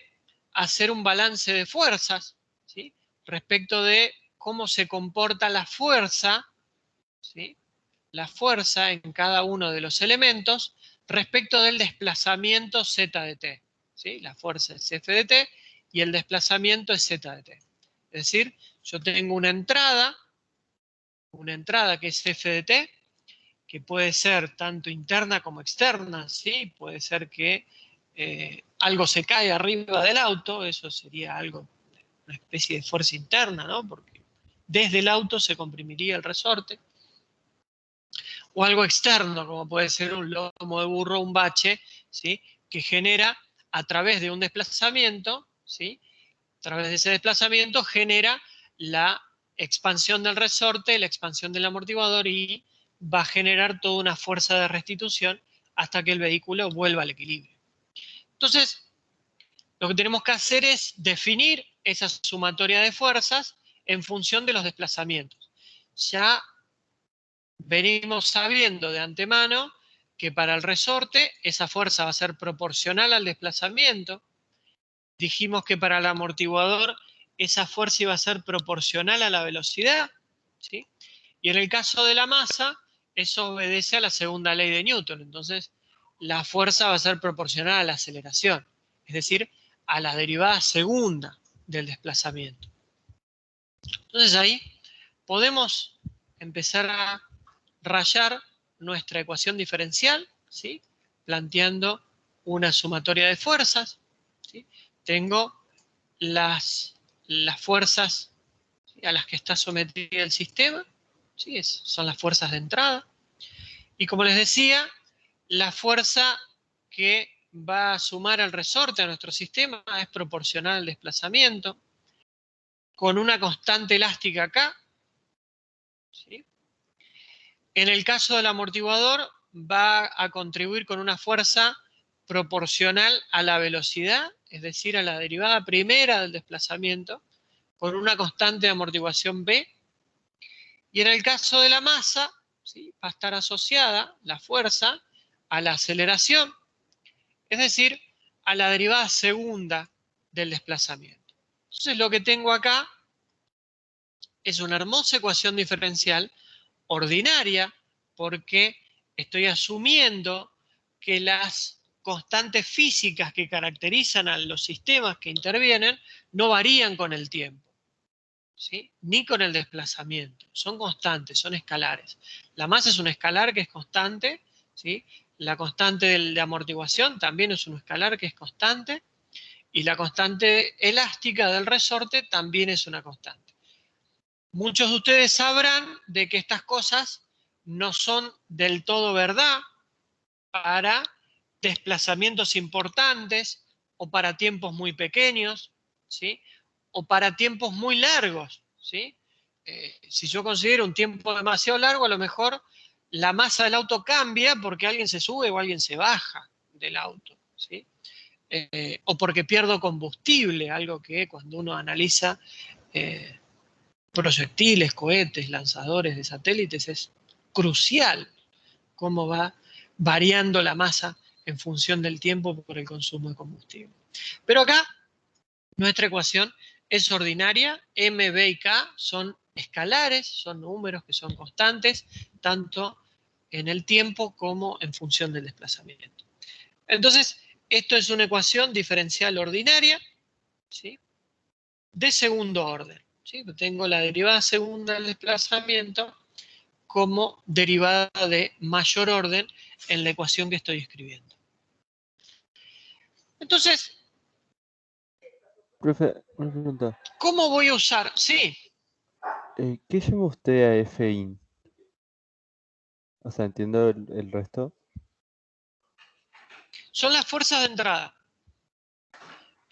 hacer un balance de fuerzas, ¿sí? Respecto de cómo se comporta la fuerza, ¿sí? La fuerza en cada uno de los elementos respecto del desplazamiento z de t. ¿Sí? La fuerza es f de t y el desplazamiento es z de t. Es decir, yo tengo una entrada que es f de t, que puede ser tanto interna como externa, ¿sí? Puede ser que algo se cae arriba del auto, eso sería algo, una especie de fuerza interna, ¿no? Porque desde el auto se comprimiría el resorte. O algo externo, como puede ser un lomo de burro, un bache, ¿sí? Que genera a través de un desplazamiento, ¿sí? A través de ese desplazamiento genera la expansión del resorte, la expansión del amortiguador y va a generar toda una fuerza de restitución hasta que el vehículo vuelva al equilibrio. Entonces, lo que tenemos que hacer es definir esa sumatoria de fuerzas en función de los desplazamientos. Ya venimos sabiendo de antemano que para el resorte esa fuerza va a ser proporcional al desplazamiento. Dijimos que para el amortiguador esa fuerza iba a ser proporcional a la velocidad, ¿sí? Y en el caso de la masa, eso obedece a la segunda ley de Newton. Entonces, la fuerza va a ser proporcional a la aceleración, es decir, a la derivada segunda del desplazamiento. Entonces ahí podemos empezar a rayar nuestra ecuación diferencial, ¿sí? Planteando una sumatoria de fuerzas, ¿sí? Tengo las fuerzas, ¿sí? A las que está sometido el sistema, ¿sí? Son las fuerzas de entrada. Y como les decía, la fuerza que va a sumar al resorte a nuestro sistema es proporcional al desplazamiento, con una constante elástica acá, ¿sí? En el caso del amortiguador va a contribuir con una fuerza proporcional a la velocidad, es decir, a la derivada primera del desplazamiento, con una constante de amortiguación B. Y en el caso de la masa, ¿sí? Va a estar asociada la fuerza a la aceleración, es decir, a la derivada segunda del desplazamiento. Entonces lo que tengo acá es una hermosa ecuación diferencial ordinaria, porque estoy asumiendo que las constantes físicas que caracterizan a los sistemas que intervienen no varían con el tiempo, ¿sí? Ni con el desplazamiento. Son constantes, son escalares. La masa es un escalar que es constante, ¿sí? La constante de amortiguación también es un escalar que es constante, y la constante elástica del resorte también es una constante. Muchos de ustedes sabrán de que estas cosas no son del todo verdad para desplazamientos importantes o para tiempos muy pequeños, ¿sí? O para tiempos muy largos, ¿sí? Si yo considero un tiempo demasiado largo, a lo mejor la masa del auto cambia porque alguien se sube o alguien se baja del auto, ¿sí? O porque pierdo combustible, algo que cuando uno analiza proyectiles, cohetes, lanzadores de satélites, es crucial cómo va variando la masa en función del tiempo por el consumo de combustible. Pero acá, nuestra ecuación es ordinaria, m, b y k son escalares, son números que son constantes, tanto en el tiempo como en función del desplazamiento. Entonces, esto es una ecuación diferencial ordinaria, ¿sí?, de segundo orden, ¿sí? Tengo la derivada segunda del desplazamiento como derivada de mayor orden en la ecuación que estoy escribiendo. Entonces, Profe, una pregunta. ¿cómo voy a usar? Sí, ¿Qué llama usted a Fin? O sea, entiendo el resto. son las fuerzas de entrada.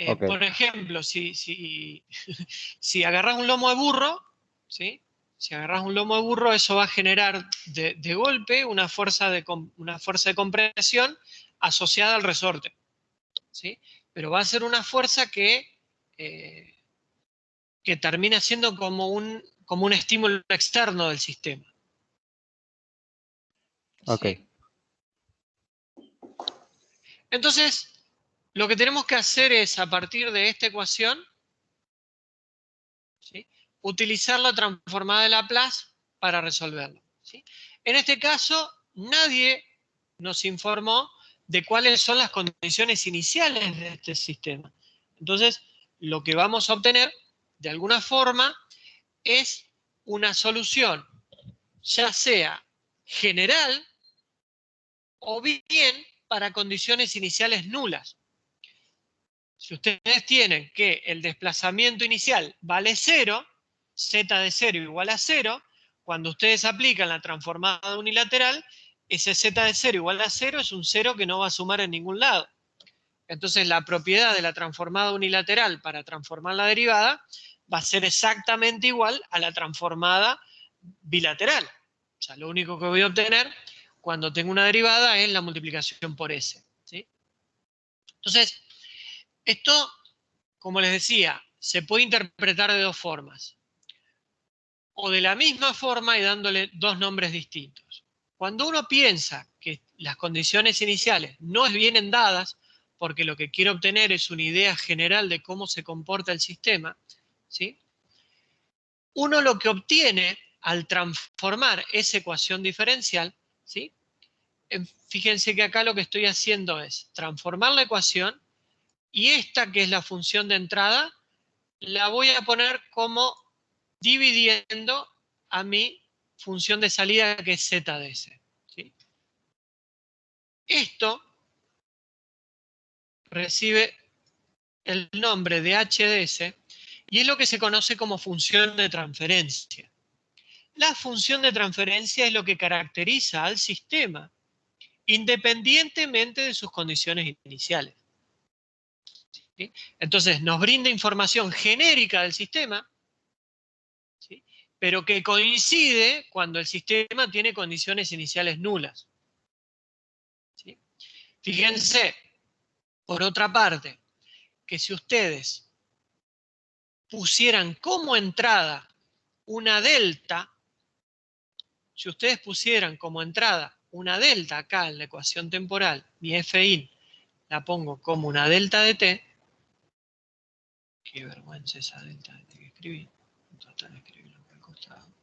Ok. Por ejemplo, si agarras un lomo de burro, ¿sí?, si agarras un lomo de burro, eso va a generar de golpe una fuerza de compresión asociada al resorte, ¿sí? Pero va a ser una fuerza que termina siendo como un estímulo externo del sistema. Ok. ¿Sí? Entonces, lo que tenemos que hacer es, a partir de esta ecuación, ¿sí?, utilizar la transformada de Laplace para resolverlo, ¿sí? En este caso, nadie nos informó de cuáles son las condiciones iniciales de este sistema. Entonces, lo que vamos a obtener, de alguna forma, es una solución, ya sea general o bien para condiciones iniciales nulas. Si ustedes tienen que el desplazamiento inicial vale 0, z de 0 igual a 0, cuando ustedes aplican la transformada unilateral, ese z de 0 igual a 0 es un 0 que no va a sumar en ningún lado. Entonces la propiedad de la transformada unilateral para transformar la derivada va a ser exactamente igual a la transformada bilateral. O sea, lo único que voy a obtener cuando tengo una derivada es la multiplicación por s, ¿sí? Entonces, esto, como les decía, se puede interpretar de dos formas. O de la misma forma y dándole dos nombres distintos. Cuando uno piensa que las condiciones iniciales no vienen dadas, porque lo que quiero obtener es una idea general de cómo se comporta el sistema, ¿sí?, uno lo que obtiene al transformar esa ecuación diferencial, ¿sí?, fíjense que acá lo que estoy haciendo es transformar la ecuación y esta, que es la función de entrada, la voy a poner como dividiendo a mi función de salida, que es z de s, ¿sí? Esto recibe el nombre de h de s y es lo que se conoce como función de transferencia. La función de transferencia es lo que caracteriza al sistema, independientemente de sus condiciones iniciales, ¿sí? Entonces, nos brinda información genérica del sistema, ¿sí?, pero que coincide cuando el sistema tiene condiciones iniciales nulas, ¿sí? Fíjense, por otra parte, que si ustedes pusieran como entrada una delta, si ustedes pusieran como entrada una delta acá en la ecuación temporal, mi Fin la pongo como una delta de t, qué vergüenza esa delta de t que escribí, tratar de escribirlo por el costado.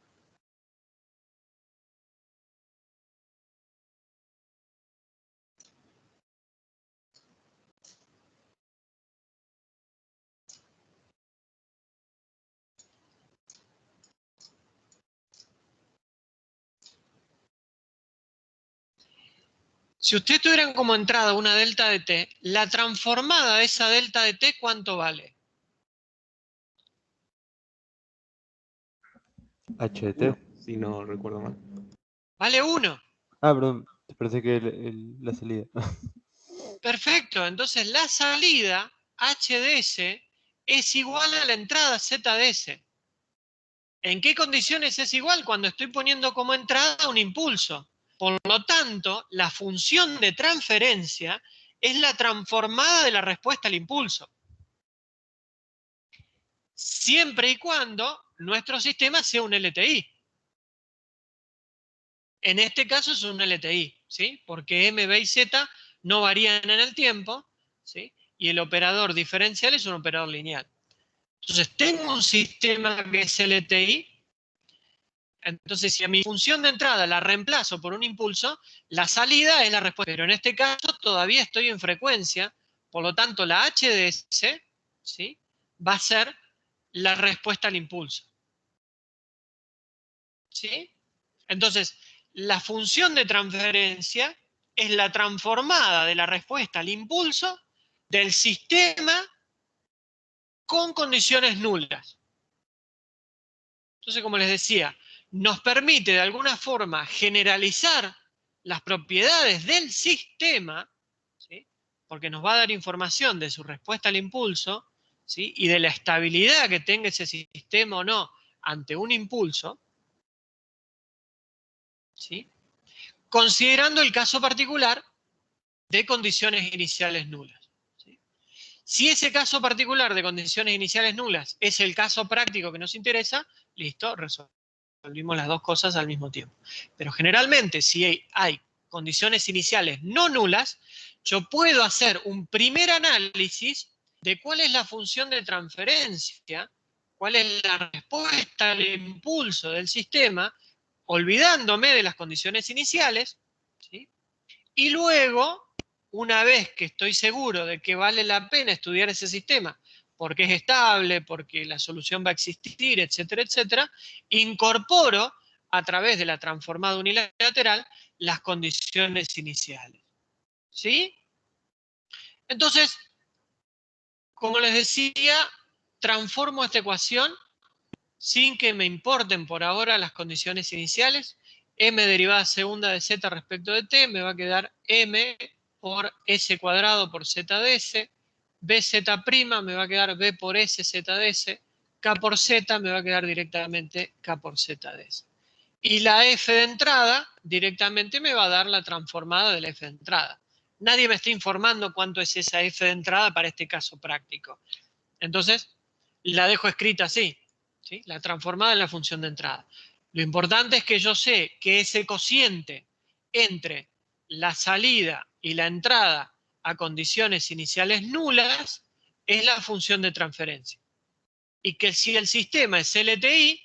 Si ustedes tuvieran como entrada una delta de t, la transformada de esa delta de t, ¿cuánto vale? HT. Si no recuerdo mal. Vale 1. Ah, perdón. Te parece que la salida. Perfecto. Entonces la salida h de s es igual a la entrada z de s. ¿En qué condiciones es igual? Cuando estoy poniendo como entrada un impulso. Por lo tanto, la función de transferencia es la transformada de la respuesta al impulso. siempre y cuando nuestro sistema sea un LTI. En este caso es un LTI, ¿sí? Porque M, B y Z no varían en el tiempo, ¿sí? Y el operador diferencial es un operador lineal. Entonces, tengo un sistema que es LTI. Entonces, si a mi función de entrada la reemplazo por un impulso, la salida es la respuesta. Pero en este caso todavía estoy en frecuencia, por lo tanto la HDS, ¿sí?, va a ser la respuesta al impulso. ¿Sí? Entonces, la función de transferencia es la transformada de la respuesta al impulso del sistema con condiciones nulas. Entonces, como les decía, nos permite de alguna forma generalizar las propiedades del sistema, ¿sí?, porque nos va a dar información de su respuesta al impulso, ¿sí?, y de la estabilidad que tenga ese sistema o no ante un impulso, ¿sí?, considerando el caso particular de condiciones iniciales nulas. ¿Sí? Si ese caso particular de condiciones iniciales nulas es el caso práctico que nos interesa, listo, resolvimos las dos cosas al mismo tiempo. Pero generalmente, si hay condiciones iniciales no nulas, yo puedo hacer un primer análisis de cuál es la función de transferencia, cuál es la respuesta al impulso del sistema, olvidándome de las condiciones iniciales, ¿sí?, y luego, una vez que estoy seguro de que vale la pena estudiar ese sistema, porque es estable, porque la solución va a existir, etcétera, etcétera, incorporo a través de la transformada unilateral las condiciones iniciales. ¿Sí? Entonces, como les decía, transformo esta ecuación sin que me importen por ahora las condiciones iniciales. M derivada segunda de z respecto de t me va a quedar m por s cuadrado por z de s, bz' me va a quedar b por s z de s, k por z me va a quedar directamente k por z de s. Y la f de entrada directamente me va a dar la transformada de la f de entrada. Nadie me está informando cuánto es esa f de entrada para este caso práctico. Entonces, la dejo escrita así, ¿sí?, la transformada en la función de entrada. Lo importante es que yo sé que ese cociente entre la salida y la entrada a condiciones iniciales nulas es la función de transferencia. Y que si el sistema es LTI,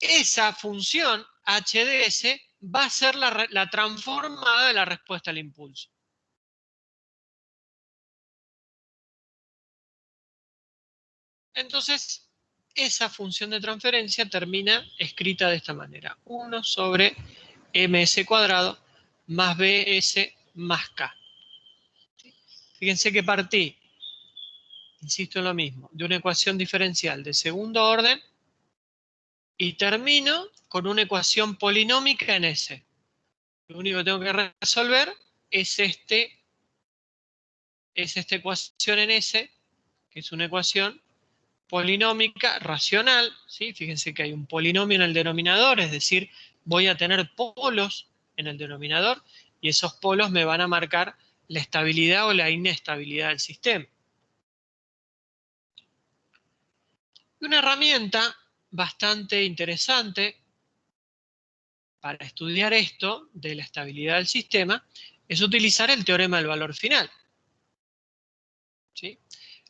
esa función HDS va a ser la transformada de la respuesta al impulso. Entonces, esa función de transferencia termina escrita de esta manera. 1 sobre ms cuadrado más bs más k. Fíjense que partí, insisto en lo mismo, de una ecuación diferencial de segundo orden y termino con una ecuación polinómica en S. Lo único que tengo que resolver es esta ecuación en S, que es una ecuación polinómica racional, ¿sí? Fíjense que hay un polinomio en el denominador, es decir, voy a tener polos en el denominador y esos polos me van a marcar la estabilidad o la inestabilidad del sistema. Y una herramienta bastante interesante para estudiar esto de la estabilidad del sistema es utilizar el teorema del valor final. ¿Sí?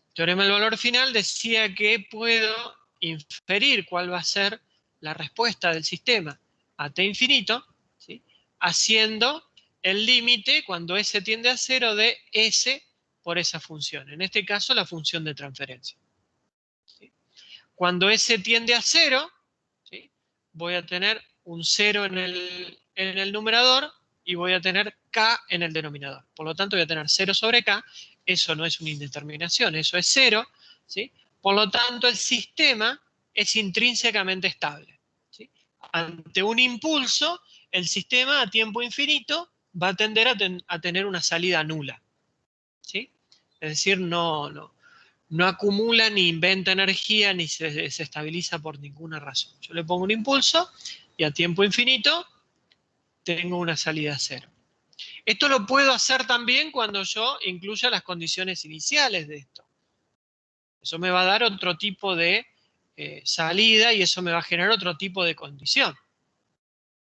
El teorema del valor final decía que puedo inferir cuál va a ser la respuesta del sistema a t infinito, ¿sí?, haciendo el límite cuando s tiende a 0 de s por esa función. En este caso, la función de transferencia. ¿Sí? Cuando s tiende a 0, ¿sí?, voy a tener un 0 en el numerador y voy a tener k en el denominador. Por lo tanto, voy a tener 0 sobre k. Eso no es una indeterminación, eso es 0. ¿Sí? Por lo tanto, el sistema es intrínsecamente estable. ¿Sí? Ante un impulso, el sistema a tiempo infinito va a tender a tener una salida nula. ¿Sí? Es decir, no acumula ni inventa energía ni se desestabiliza por ninguna razón. Yo le pongo un impulso y a tiempo infinito tengo una salida cero. Esto lo puedo hacer también cuando yo incluya las condiciones iniciales de esto. Eso me va a dar otro tipo de salida y eso me va a generar otro tipo de condición.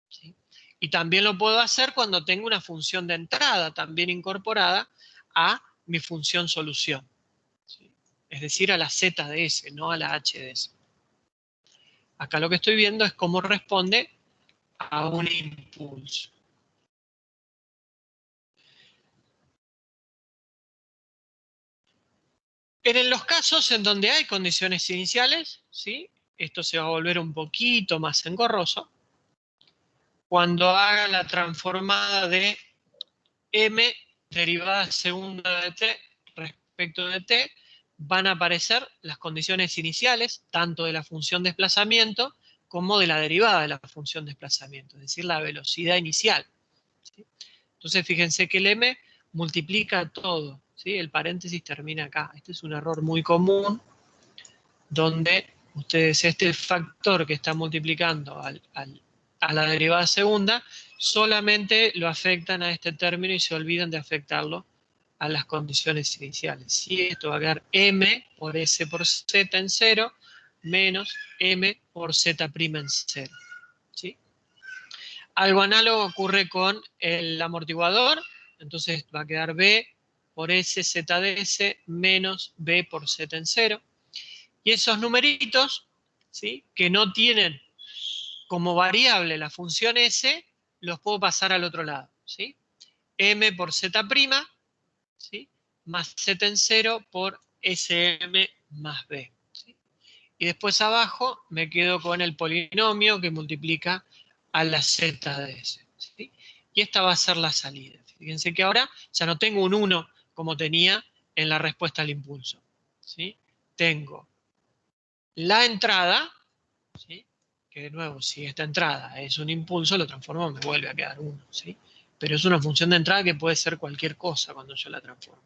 ¿Sí? Y también lo puedo hacer cuando tengo una función de entrada también incorporada a mi función solución. ¿Sí? Es decir, a la z de s, no a la h de s. Acá lo que estoy viendo es cómo responde a un impulso. En los casos en donde hay condiciones iniciales, ¿sí? Esto se va a volver un poquito más engorroso. Cuando haga la transformada de m derivada segunda de t respecto de t, van a aparecer las condiciones iniciales, tanto de la función desplazamiento como de la derivada de la función desplazamiento, es decir, la velocidad inicial. ¿Sí? Entonces, fíjense que el m multiplica todo, ¿sí? El paréntesis termina acá. Este es un error muy común, donde ustedes este factor que está multiplicando a la derivada segunda, solamente lo afectan a este término y se olvidan de afectarlo a las condiciones iniciales. ¿Sí? Esto va a quedar m por s por z en 0 menos m por z' en 0. ¿Sí? Algo análogo ocurre con el amortiguador, entonces va a quedar b por s z de s menos b por z en 0. Y esos numeritos, ¿sí? Que no tienen como variable la función s, los puedo pasar al otro lado. ¿Sí? M por z', ¿sí? Más z en 0 por sm más b. ¿Sí? Y después abajo me quedo con el polinomio que multiplica a la z de s. ¿Sí? Y esta va a ser la salida. Fíjense que ahora ya no tengo un 1 como tenía en la respuesta al impulso. ¿Sí? Tengo la entrada, ¿sí? Que de nuevo, si esta entrada es un impulso, lo transformo, me vuelve a quedar 1. ¿Sí? Pero es una función de entrada que puede ser cualquier cosa cuando yo la transformo.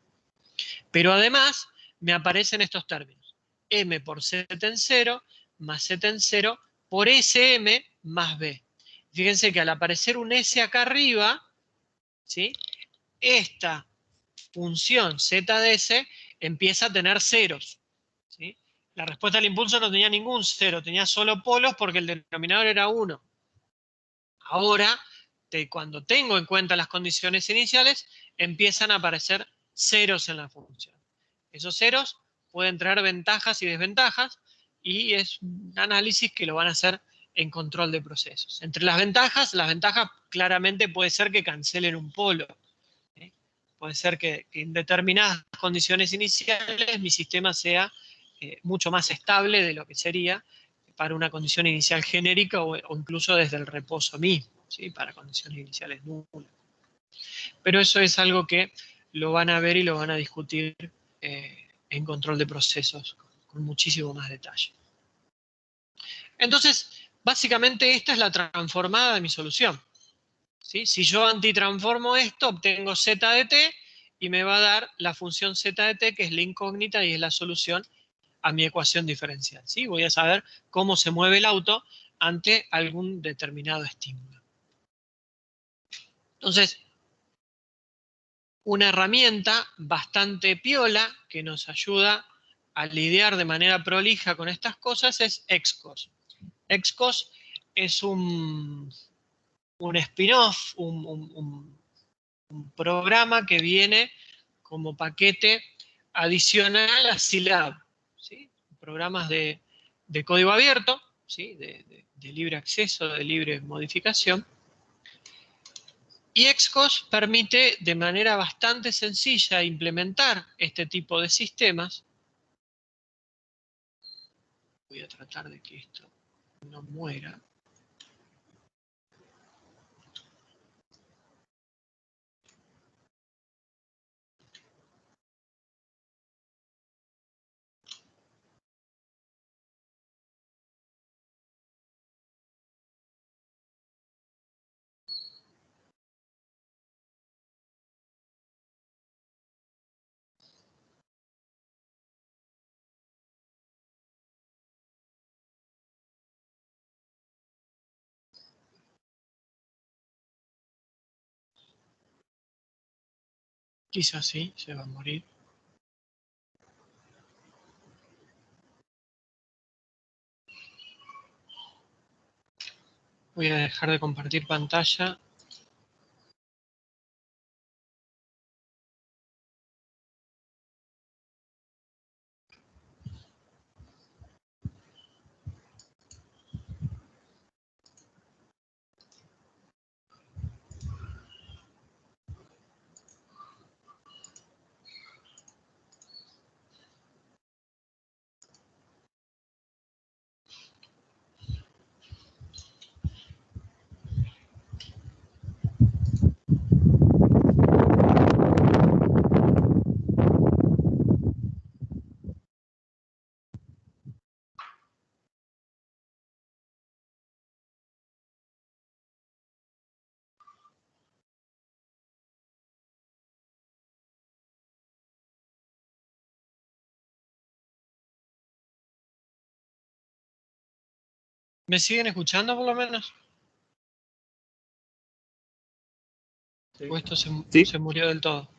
Pero además me aparecen estos términos. M por z en 0 más z en 0 por sm más b. Fíjense que al aparecer un s acá arriba, ¿sí? Esta función z de s empieza a tener ceros. ¿Sí? La respuesta al impulso no tenía ningún cero, tenía solo polos porque el denominador era 1. Ahora, cuando tengo en cuenta las condiciones iniciales, empiezan a aparecer ceros en la función. Esos ceros pueden traer ventajas y desventajas y es un análisis que lo van a hacer en control de procesos. Entre las ventajas claramente puede ser que cancelen un polo. ¿Sí? Puede ser que en determinadas condiciones iniciales mi sistema sea mucho más estable de lo que sería para una condición inicial genérica o incluso desde el reposo mismo, ¿sí? Para condiciones iniciales nulas. Pero eso es algo que lo van a ver y lo van a discutir en control de procesos con muchísimo más detalle. Entonces, básicamente esta es la transformada de mi solución. ¿Sí? Si yo antitransformo esto, obtengo z de t y me va a dar la función z de t, que es la incógnita y es la solución a mi ecuación diferencial. ¿Sí? Voy a saber cómo se mueve el auto ante algún determinado estímulo. Entonces, una herramienta bastante piola que nos ayuda a lidiar de manera prolija con estas cosas es XCOS. XCOS es un spin-off, un programa que viene como paquete adicional a Scilab, ¿sí? Programas de código abierto, ¿sí? de libre acceso, de libre modificación. Y XCOS permite de manera bastante sencilla implementar este tipo de sistemas. Voy a tratar de que esto no muera. Quizás sí, se va a morir. Voy a dejar de compartir pantalla. ¿Me siguen escuchando por lo menos? Sí. ¿O esto Sí. se murió del todo?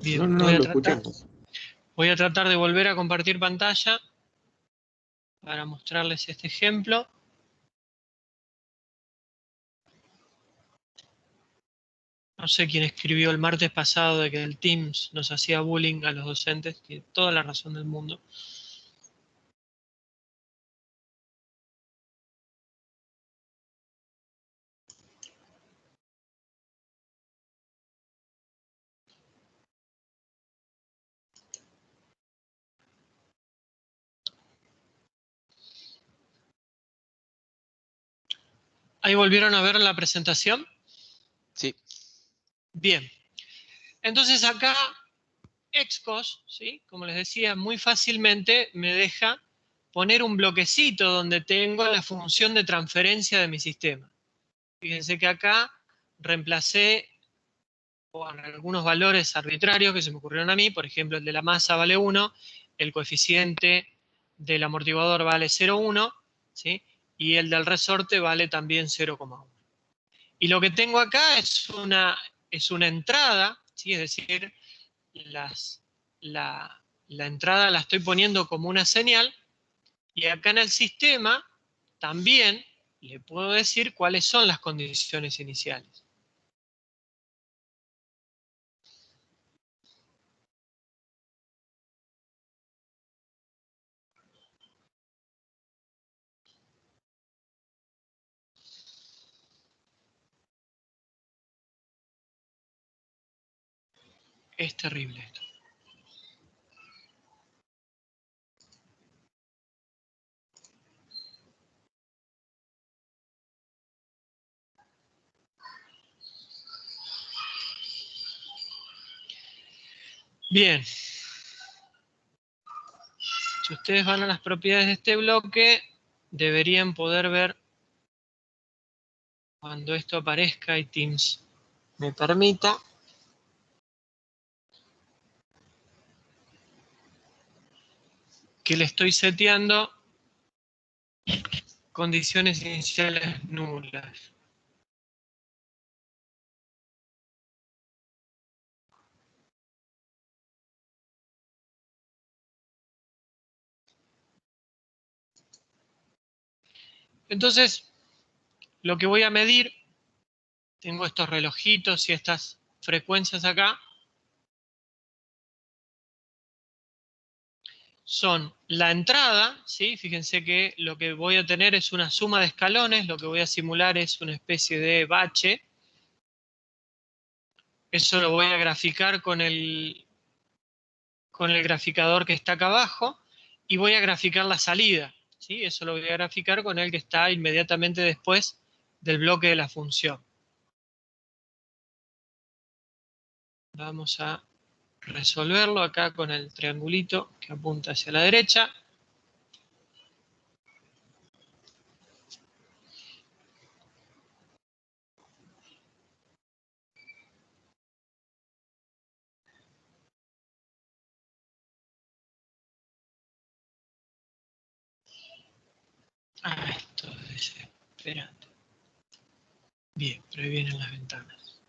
Bien, No, lo escuchamos. voy a tratar de volver a compartir pantalla para mostrarles este ejemplo. No sé quién escribió el martes pasado de que el Teams nos hacía bullying a los docentes. Tiene toda la razón del mundo. ¿Ahí volvieron a ver la presentación? Sí. Bien. Entonces acá Xcos, ¿sí? Como les decía, muy fácilmente me deja poner un bloquecito donde tengo la función de transferencia de mi sistema. Fíjense que acá reemplacé por algunos valores arbitrarios que se me ocurrieron a mí, por ejemplo, el de la masa vale 1, el coeficiente del amortiguador vale 0,1, ¿sí? Y el del resorte vale también 0,1. Y lo que tengo acá es una entrada, ¿sí? Es decir, la entrada la estoy poniendo como una señal, y acá en el sistema también le puedo decir cuáles son las condiciones iniciales. Es terrible esto. Bien. Si ustedes van a las propiedades de este bloque, deberían poder ver cuando esto aparezca y Teams me permita. Que le estoy seteando condiciones iniciales nulas. Entonces, lo que voy a medir, tengo estos relojitos y estas frecuencias acá, son la entrada, ¿sí? Fíjense que lo que voy a tener es una suma de escalones, lo que voy a simular es una especie de bache. Eso lo voy a graficar con el graficador que está acá abajo, y voy a graficar la salida, ¿sí? Eso lo voy a graficar con el que está inmediatamente después del bloque de la función. Vamos a resolverlo acá con el triangulito que apunta hacia la derecha. Esto es desesperante. Bien, pero ahí vienen las ventanas.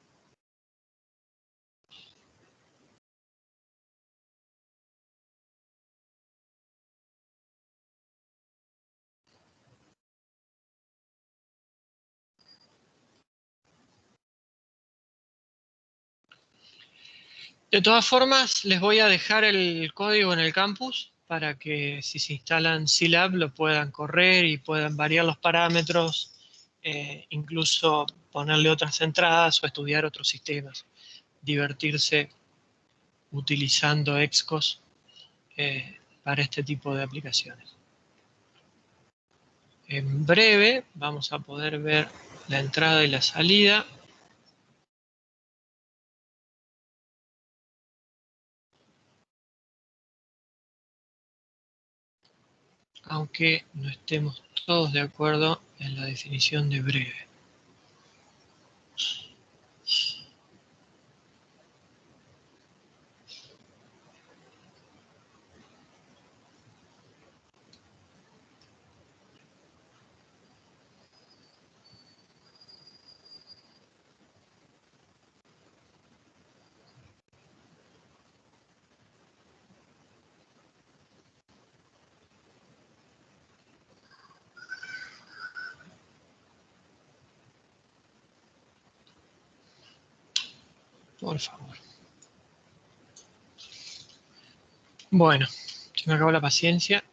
De todas formas, les voy a dejar el código en el campus para que si se instalan Scilab lo puedan correr y puedan variar los parámetros, incluso ponerle otras entradas o estudiar otros sistemas, divertirse utilizando Xcos para este tipo de aplicaciones. En breve vamos a poder ver la entrada y la salida. Aunque no estemos todos de acuerdo en la definición de breve. Por favor. Bueno, se me acabó la paciencia.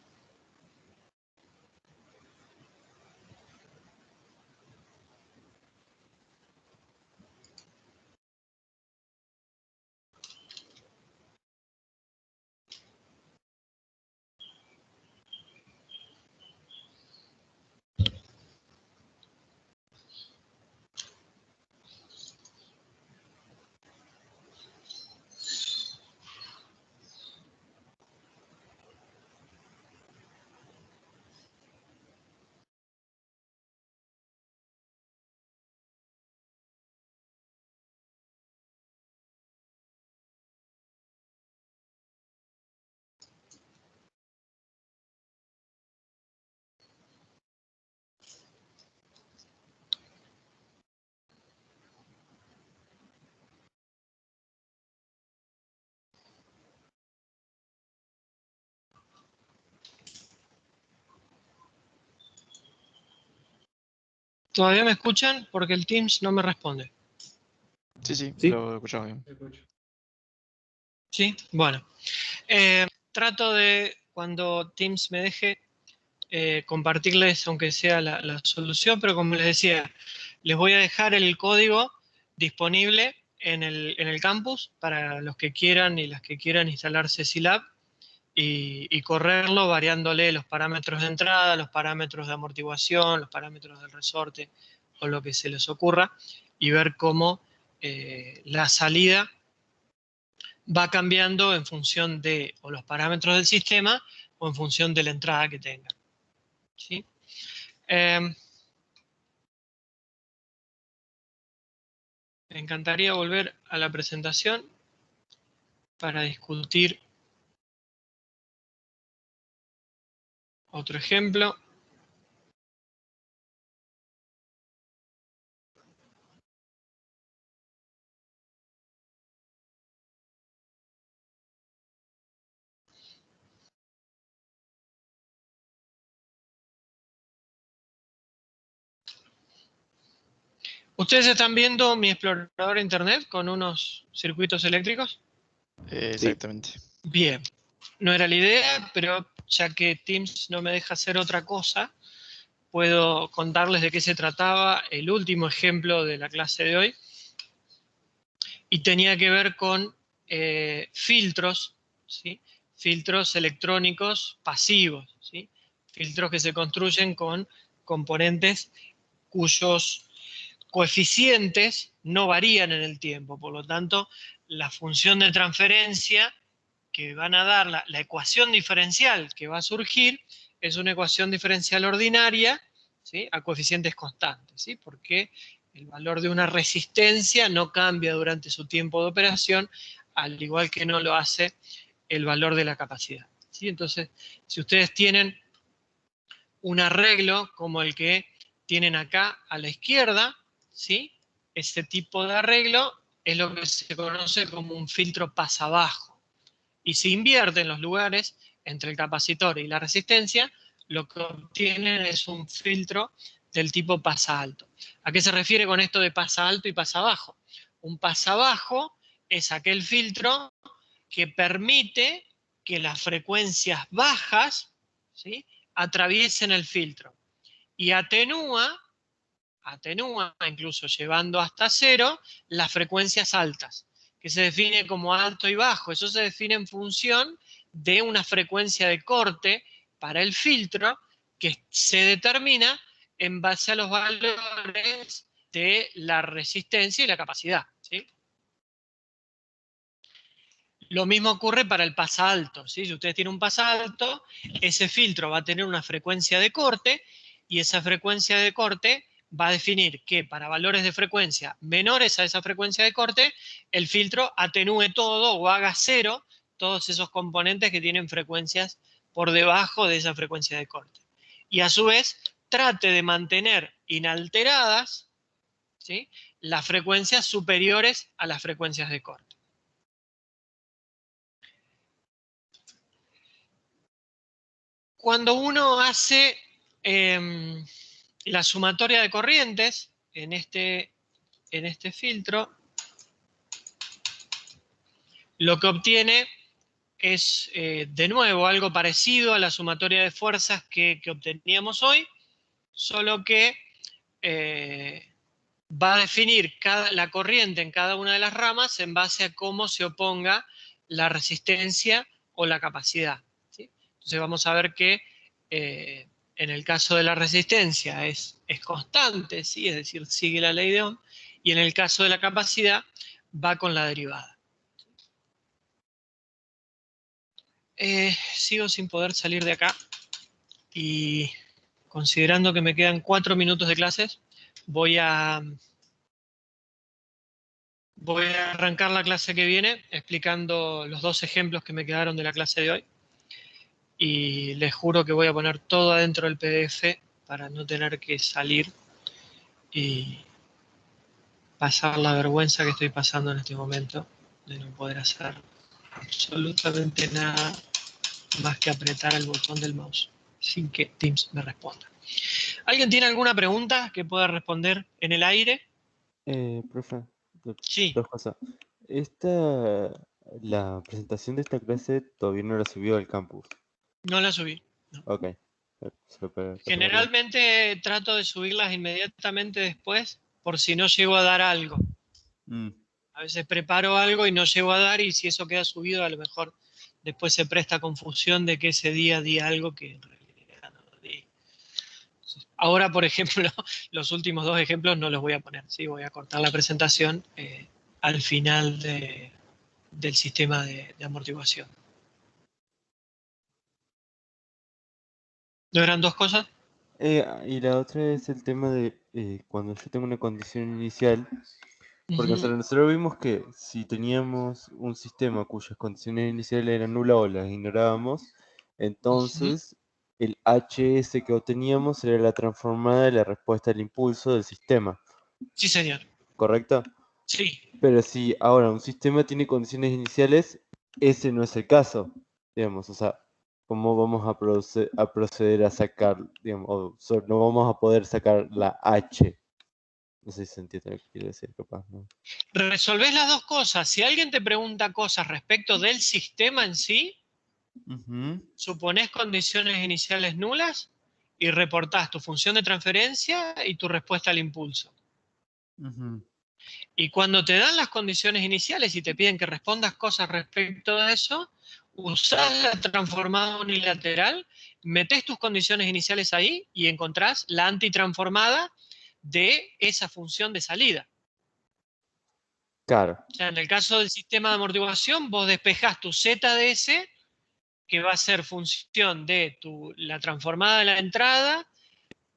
¿Todavía me escuchan? Porque el Teams no me responde. Sí, sí, Sí. lo escuchamos bien. Te escucho. ¿Sí? Bueno. Trato de, cuando Teams me deje, compartirles, aunque sea la solución, pero como les decía, les voy a dejar el código disponible en el campus para los que quieran y las que quieran instalarse Scilab y correrlo variándole los parámetros de entrada, los parámetros de amortiguación, los parámetros del resorte o lo que se les ocurra y ver cómo la salida va cambiando en función de o los parámetros del sistema o en función de la entrada que tengan. ¿Sí? Me encantaría volver a la presentación para discutir otro ejemplo. ¿Ustedes están viendo mi explorador de internet con unos circuitos eléctricos? Exactamente. Bien, no era la idea, pero ya que Teams no me deja hacer otra cosa, puedo contarles de qué se trataba el último ejemplo de la clase de hoy. Y tenía que ver con filtros, ¿sí? Filtros electrónicos pasivos, ¿sí? Filtros que se construyen con componentes cuyos coeficientes no varían en el tiempo. Por lo tanto, la función de transferencia que van a dar, la ecuación diferencial que va a surgir, es una ecuación diferencial ordinaria, ¿sí? A coeficientes constantes, ¿sí? Porque el valor de una resistencia no cambia durante su tiempo de operación, al igual que no lo hace el valor de la capacidad, ¿sí? Entonces, si ustedes tienen un arreglo como el que tienen acá a la izquierda, ¿sí? Este tipo de arreglo es lo que se conoce como un filtro pasabajo. Y si invierten los lugares entre el capacitor y la resistencia, lo que obtienen es un filtro del tipo pasa alto. ¿A qué se refiere con esto de pasa alto y pasa bajo? Un pasa bajo es aquel filtro que permite que las frecuencias bajas, ¿sí?, atraviesen el filtro y atenúa, incluso llevando hasta cero, las frecuencias altas, que se define como alto y bajo. Eso se define en función de una frecuencia de corte para el filtro que se determina en base a los valores de la resistencia y la capacidad, ¿sí? Lo mismo ocurre para el pasalto, ¿sí? Si ustedes tienen un pasalto, ese filtro va a tener una frecuencia de corte y esa frecuencia de corte va a definir que para valores de frecuencia menores a esa frecuencia de corte, el filtro atenúe todo o haga cero todos esos componentes que tienen frecuencias por debajo de esa frecuencia de corte. Y a su vez, trate de mantener inalteradas, ¿sí?, las frecuencias superiores a las frecuencias de corte. Cuando uno hace la sumatoria de corrientes en este filtro, lo que obtiene es, de nuevo, algo parecido a la sumatoria de fuerzas que obteníamos hoy, solo que va a definir la corriente en cada una de las ramas en base a cómo se oponga la resistencia o la capacidad, ¿sí? Entonces vamos a ver que en el caso de la resistencia es constante, ¿sí?, es decir, sigue la ley de Ohm, y en el caso de la capacidad va con la derivada. Sigo sin poder salir de acá y considerando que me quedan 4 minutos de clases, voy a arrancar la clase que viene explicando los 2 ejemplos que me quedaron de la clase de hoy. Y les juro que voy a poner todo adentro del PDF para no tener que salir y pasar la vergüenza que estoy pasando en este momento de no poder hacer absolutamente nada más que apretar el botón del mouse sin que Teams me responda. ¿Alguien tiene alguna pregunta que pueda responder en el aire? Profe, Sí. 2 cosas. La presentación de esta clase todavía no la subió al campus. No la subí. No. Ok. Solo para saberlo. Generalmente trato de subirlas inmediatamente después por si no llego a dar algo. A veces preparo algo y no llego a dar, y si eso queda subido, a lo mejor después se presta confusión de que ese día di algo que en realidad no di. Ahora, por ejemplo, los últimos 2 ejemplos no los voy a poner, ¿sí? Voy a cortar la presentación al final del sistema de amortiguación. ¿No eran 2 cosas? Y la otra es el tema de cuando yo tengo una condición inicial, porque nosotros vimos que si teníamos un sistema cuyas condiciones iniciales eran nulas o las ignorábamos, entonces el HS que obteníamos era la transformada de la respuesta al impulso del sistema. Sí, señor. ¿Correcto? Sí. Pero si ahora un sistema tiene condiciones iniciales, ese no es el caso, digamos, o sea, ¿cómo vamos a proceder a sacar, digamos, no vamos a poder sacar la H? No sé si se entiende lo que quiero decir, capaz, ¿no? Resolvés las 2 cosas. Si alguien te pregunta cosas respecto del sistema en sí, suponés condiciones iniciales nulas y reportás tu función de transferencia y tu respuesta al impulso. Y cuando te dan las condiciones iniciales y te piden que respondas cosas respecto a eso, usás la transformada unilateral, metés tus condiciones iniciales ahí y encontrás la antitransformada de esa función de salida. Claro. O sea, en el caso del sistema de amortiguación, vos despejás tu ZDS, que va a ser función de la transformada de la entrada,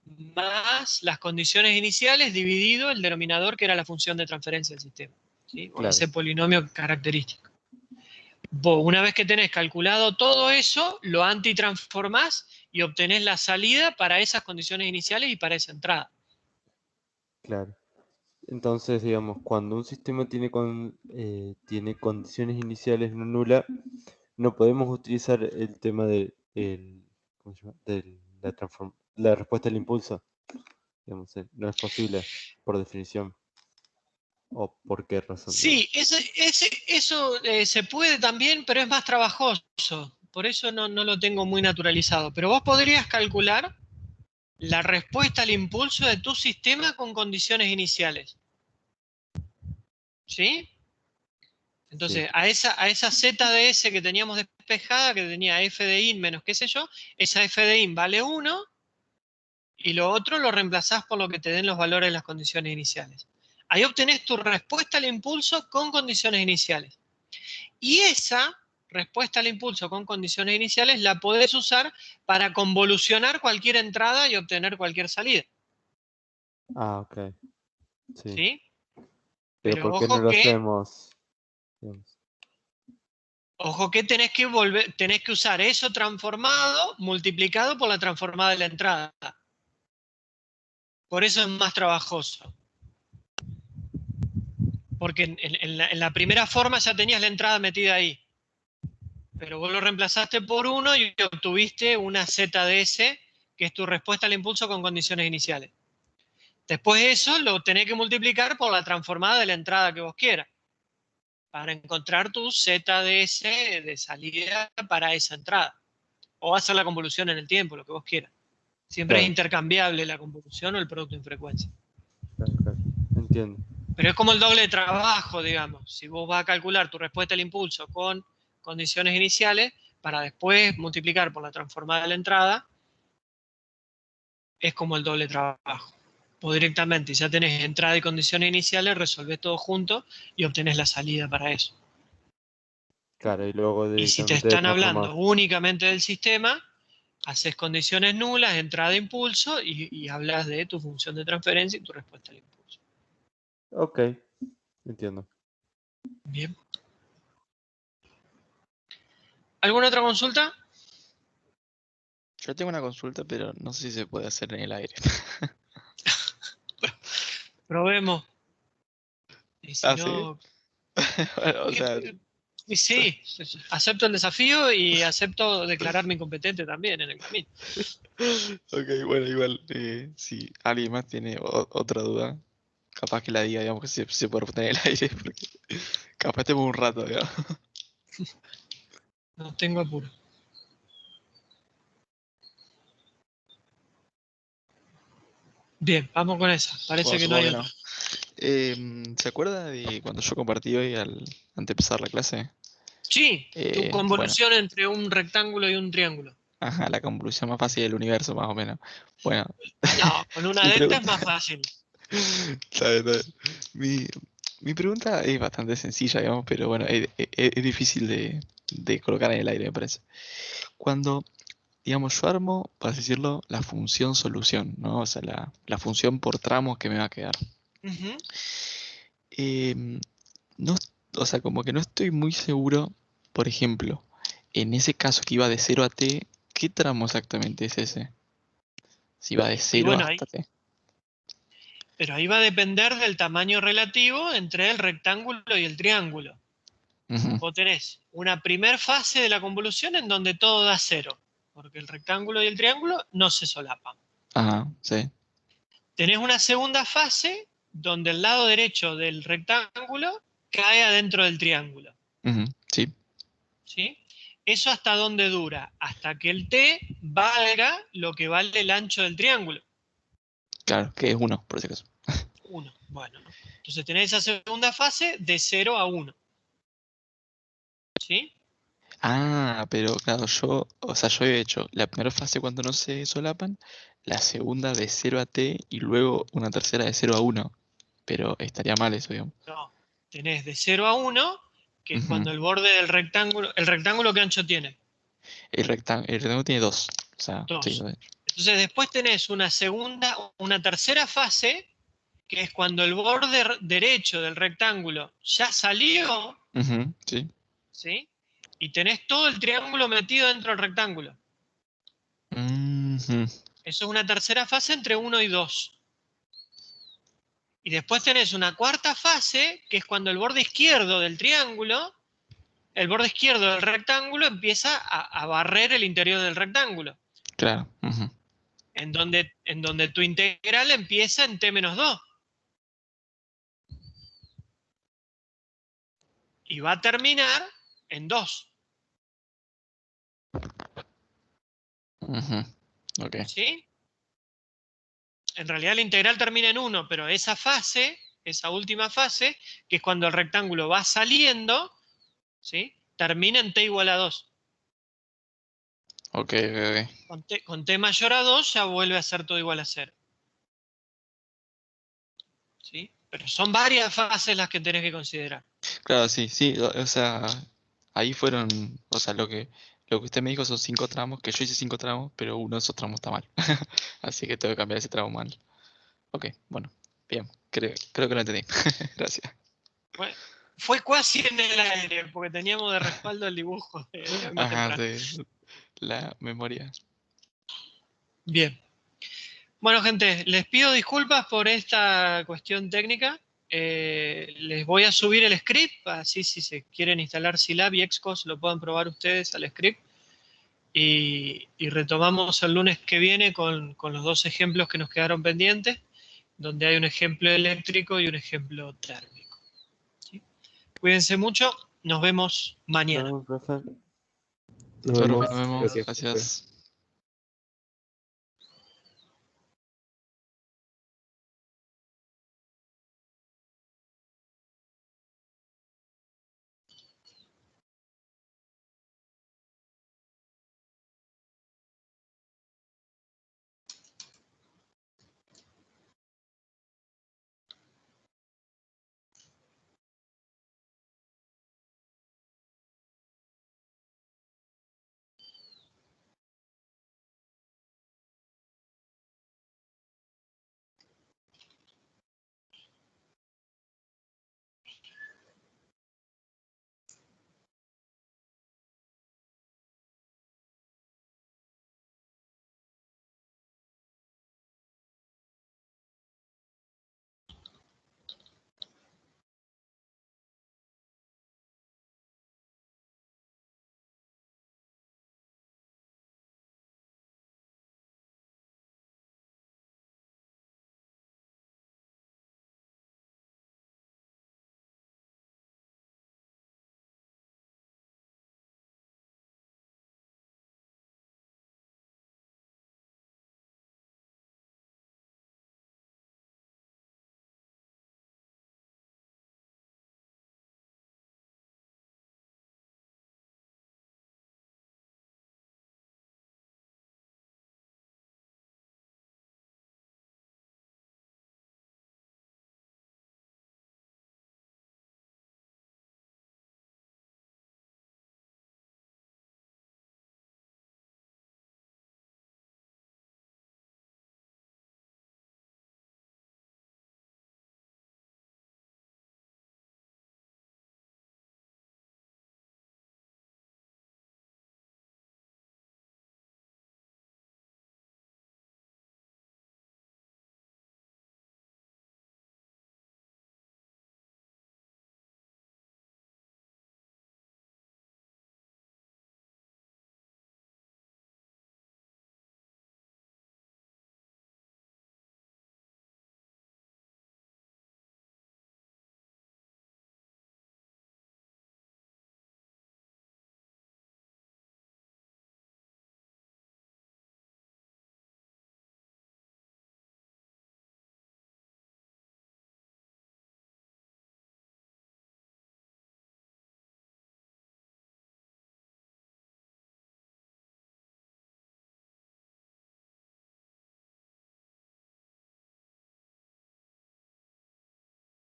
más las condiciones iniciales, dividido el denominador, que era la función de transferencia del sistema, ¿sí? O Claro. ese polinomio característico. Vos, una vez que tenés calculado todo eso, lo antitransformás y obtenés la salida para esas condiciones iniciales y para esa entrada. Claro. Entonces, digamos, cuando un sistema tiene condiciones iniciales no nulas, no podemos utilizar el tema de ¿cómo se llama? La respuesta al impulso. Digamos, no es posible, por definición. ¿O por qué razón? Sí, eso se puede también, pero es más trabajoso. Por eso no lo tengo muy naturalizado. Pero vos podrías calcular la respuesta al impulso de tu sistema con condiciones iniciales. ¿Sí? Entonces, Sí. a esa Z de S que teníamos despejada, que tenía F de in menos qué sé yo, esa F de in vale 1 y lo otro lo reemplazás por lo que te den los valores de las condiciones iniciales. Ahí obtenés tu respuesta al impulso con condiciones iniciales. Y esa respuesta al impulso con condiciones iniciales la podés usar para convolucionar cualquier entrada y obtener cualquier salida. Ah, ok. Sí. ¿Sí? Pero Pero ¿por qué no lo hacemos? Digamos? ojo que tenés que usar eso transformado multiplicado por la transformada de la entrada. Por eso es más trabajoso. Porque en la primera forma ya tenías la entrada metida ahí. Pero vos lo reemplazaste por 1 y obtuviste una ZDS, que es tu respuesta al impulso con condiciones iniciales. Después eso lo tenés que multiplicar por la transformada de la entrada que vos quieras, para encontrar tu ZDS de salida para esa entrada. O hacer la convolución en el tiempo, lo que vos quieras. Siempre es Claro, intercambiable la convolución o el producto en frecuencia. claro. Entiendo. Pero es como el doble de trabajo, digamos. Si vos vas a calcular tu respuesta al impulso con condiciones iniciales, para después multiplicar por la transformada de la entrada, es como el doble trabajo. O directamente, ya tenés entrada y condiciones iniciales, resolvés todo junto y obtenés la salida para eso. Claro, y luego Y si te directamente de están hablando transformar. únicamente del sistema, haces condiciones nulas, entrada e impulso, y hablas de tu función de transferencia y tu respuesta al impulso. Ok, entiendo. Bien. ¿Alguna otra consulta? Yo tengo una consulta, pero no sé si se puede hacer en el aire. Probemos. Y si ¿Ah, sí? no, Bueno, o sea, y sí, acepto el desafío y acepto declararme incompetente también en el camino. ok, bueno, igual, si alguien más tiene otra duda, capaz que la diga, digamos, que se puede responder en el aire, porque capaz tenemos un rato, digamos. No tengo apuro. Bien, vamos con esa. Parece Bueno, que no supongo hay que no. otra. ¿Se acuerda de cuando yo compartí hoy antes de empezar la clase? Sí, tu Bueno, convolución entre un rectángulo y un triángulo. ajá, la convolución más fácil del universo, más o menos. Bueno, No, con una mi de estas es pregunta. más fácil. Está bien, está bien. Mi pregunta es bastante sencilla, digamos, pero bueno, es difícil de colocar en el aire, me parece. Cuando, digamos, yo armo, por así decirlo, la función solución, ¿no? O sea, la función por tramos que me va a quedar. Ujú. Em, no, o sea, como que no estoy muy seguro, por ejemplo, en ese caso que iba de 0 a t, ¿qué tramo exactamente es ese? Si va de Y 0 bueno, hasta t. pero ahí va a depender del tamaño relativo entre el rectángulo y el triángulo. Ujú. Vos tenés una primer fase de la convolución en donde todo da 0, porque el rectángulo y el triángulo no se solapan. Ajá, sí. Tenés una segunda fase donde el lado derecho del rectángulo cae adentro del triángulo. Ujú, sí, ¿Sí? ¿Eso hasta dónde dura? Hasta que el t valga lo que vale el ancho del triángulo. claro, que es 1, por si acaso. 1. Bueno, entonces tenés esa segunda fase de 0 a 1. ¿Sí? Ah, pero claro, o sea, yo he hecho la primera fase cuando no se solapan, la segunda de 0 a t y luego una tercera de 0 a 1. Pero estaría mal eso, digamos. No. Tenés de 0 a 1, que es Ujú. cuando el borde del rectángulo. ¿El rectángulo qué ancho tiene? El rectángulo tiene 2. O sea, sí, 2. lo he Entonces después tenés una tercera fase, que es cuando el borde derecho del rectángulo ya salió, Ujú, sí. ¿sí? Y tenés todo el triángulo metido dentro del rectángulo. Ujú, Eso es una tercera fase entre 1 y 2. Y después tenés una cuarta fase, que es cuando el borde izquierdo del triángulo, el borde izquierdo del rectángulo empieza a barrer el interior del rectángulo. claro. Ujú. En donde tu integral empieza en t-2. y va a terminar en 2. Ok. ¿Sí? En realidad la integral termina en 1, pero esa fase, esa última fase, que es cuando el rectángulo va saliendo, ¿sí? Termina en t igual a 2. Ok. Con t mayor a 2 ya vuelve a ser todo igual a 0. ¿Sí? Pero son varias fases las que tenés que considerar. Claro, sí. O sea, ahí fueron, o sea, lo que usted me dijo son 5 tramos, que yo hice 5 tramos, pero uno de esos tramos está mal. Así que tengo que cambiar ese tramo mal. Ok, bueno, bien. Creo que lo entendí. Gracias. Fue casi en el aire, porque teníamos de respaldo el dibujo de hoy más Ajá, temprano. de la memoria. Bien. Bueno, gente, les pido disculpas por esta cuestión técnica. Les voy a subir el script, así si se quieren instalar Scilab y Xcos lo puedan probar ustedes al script. Y retomamos el lunes que viene con los 2 ejemplos que nos quedaron pendientes, donde hay un ejemplo eléctrico y un ejemplo térmico. ¿Sí? Cuídense mucho, nos vemos mañana. No, profe. Nos vemos. Nos vemos. Gracias. Gracias.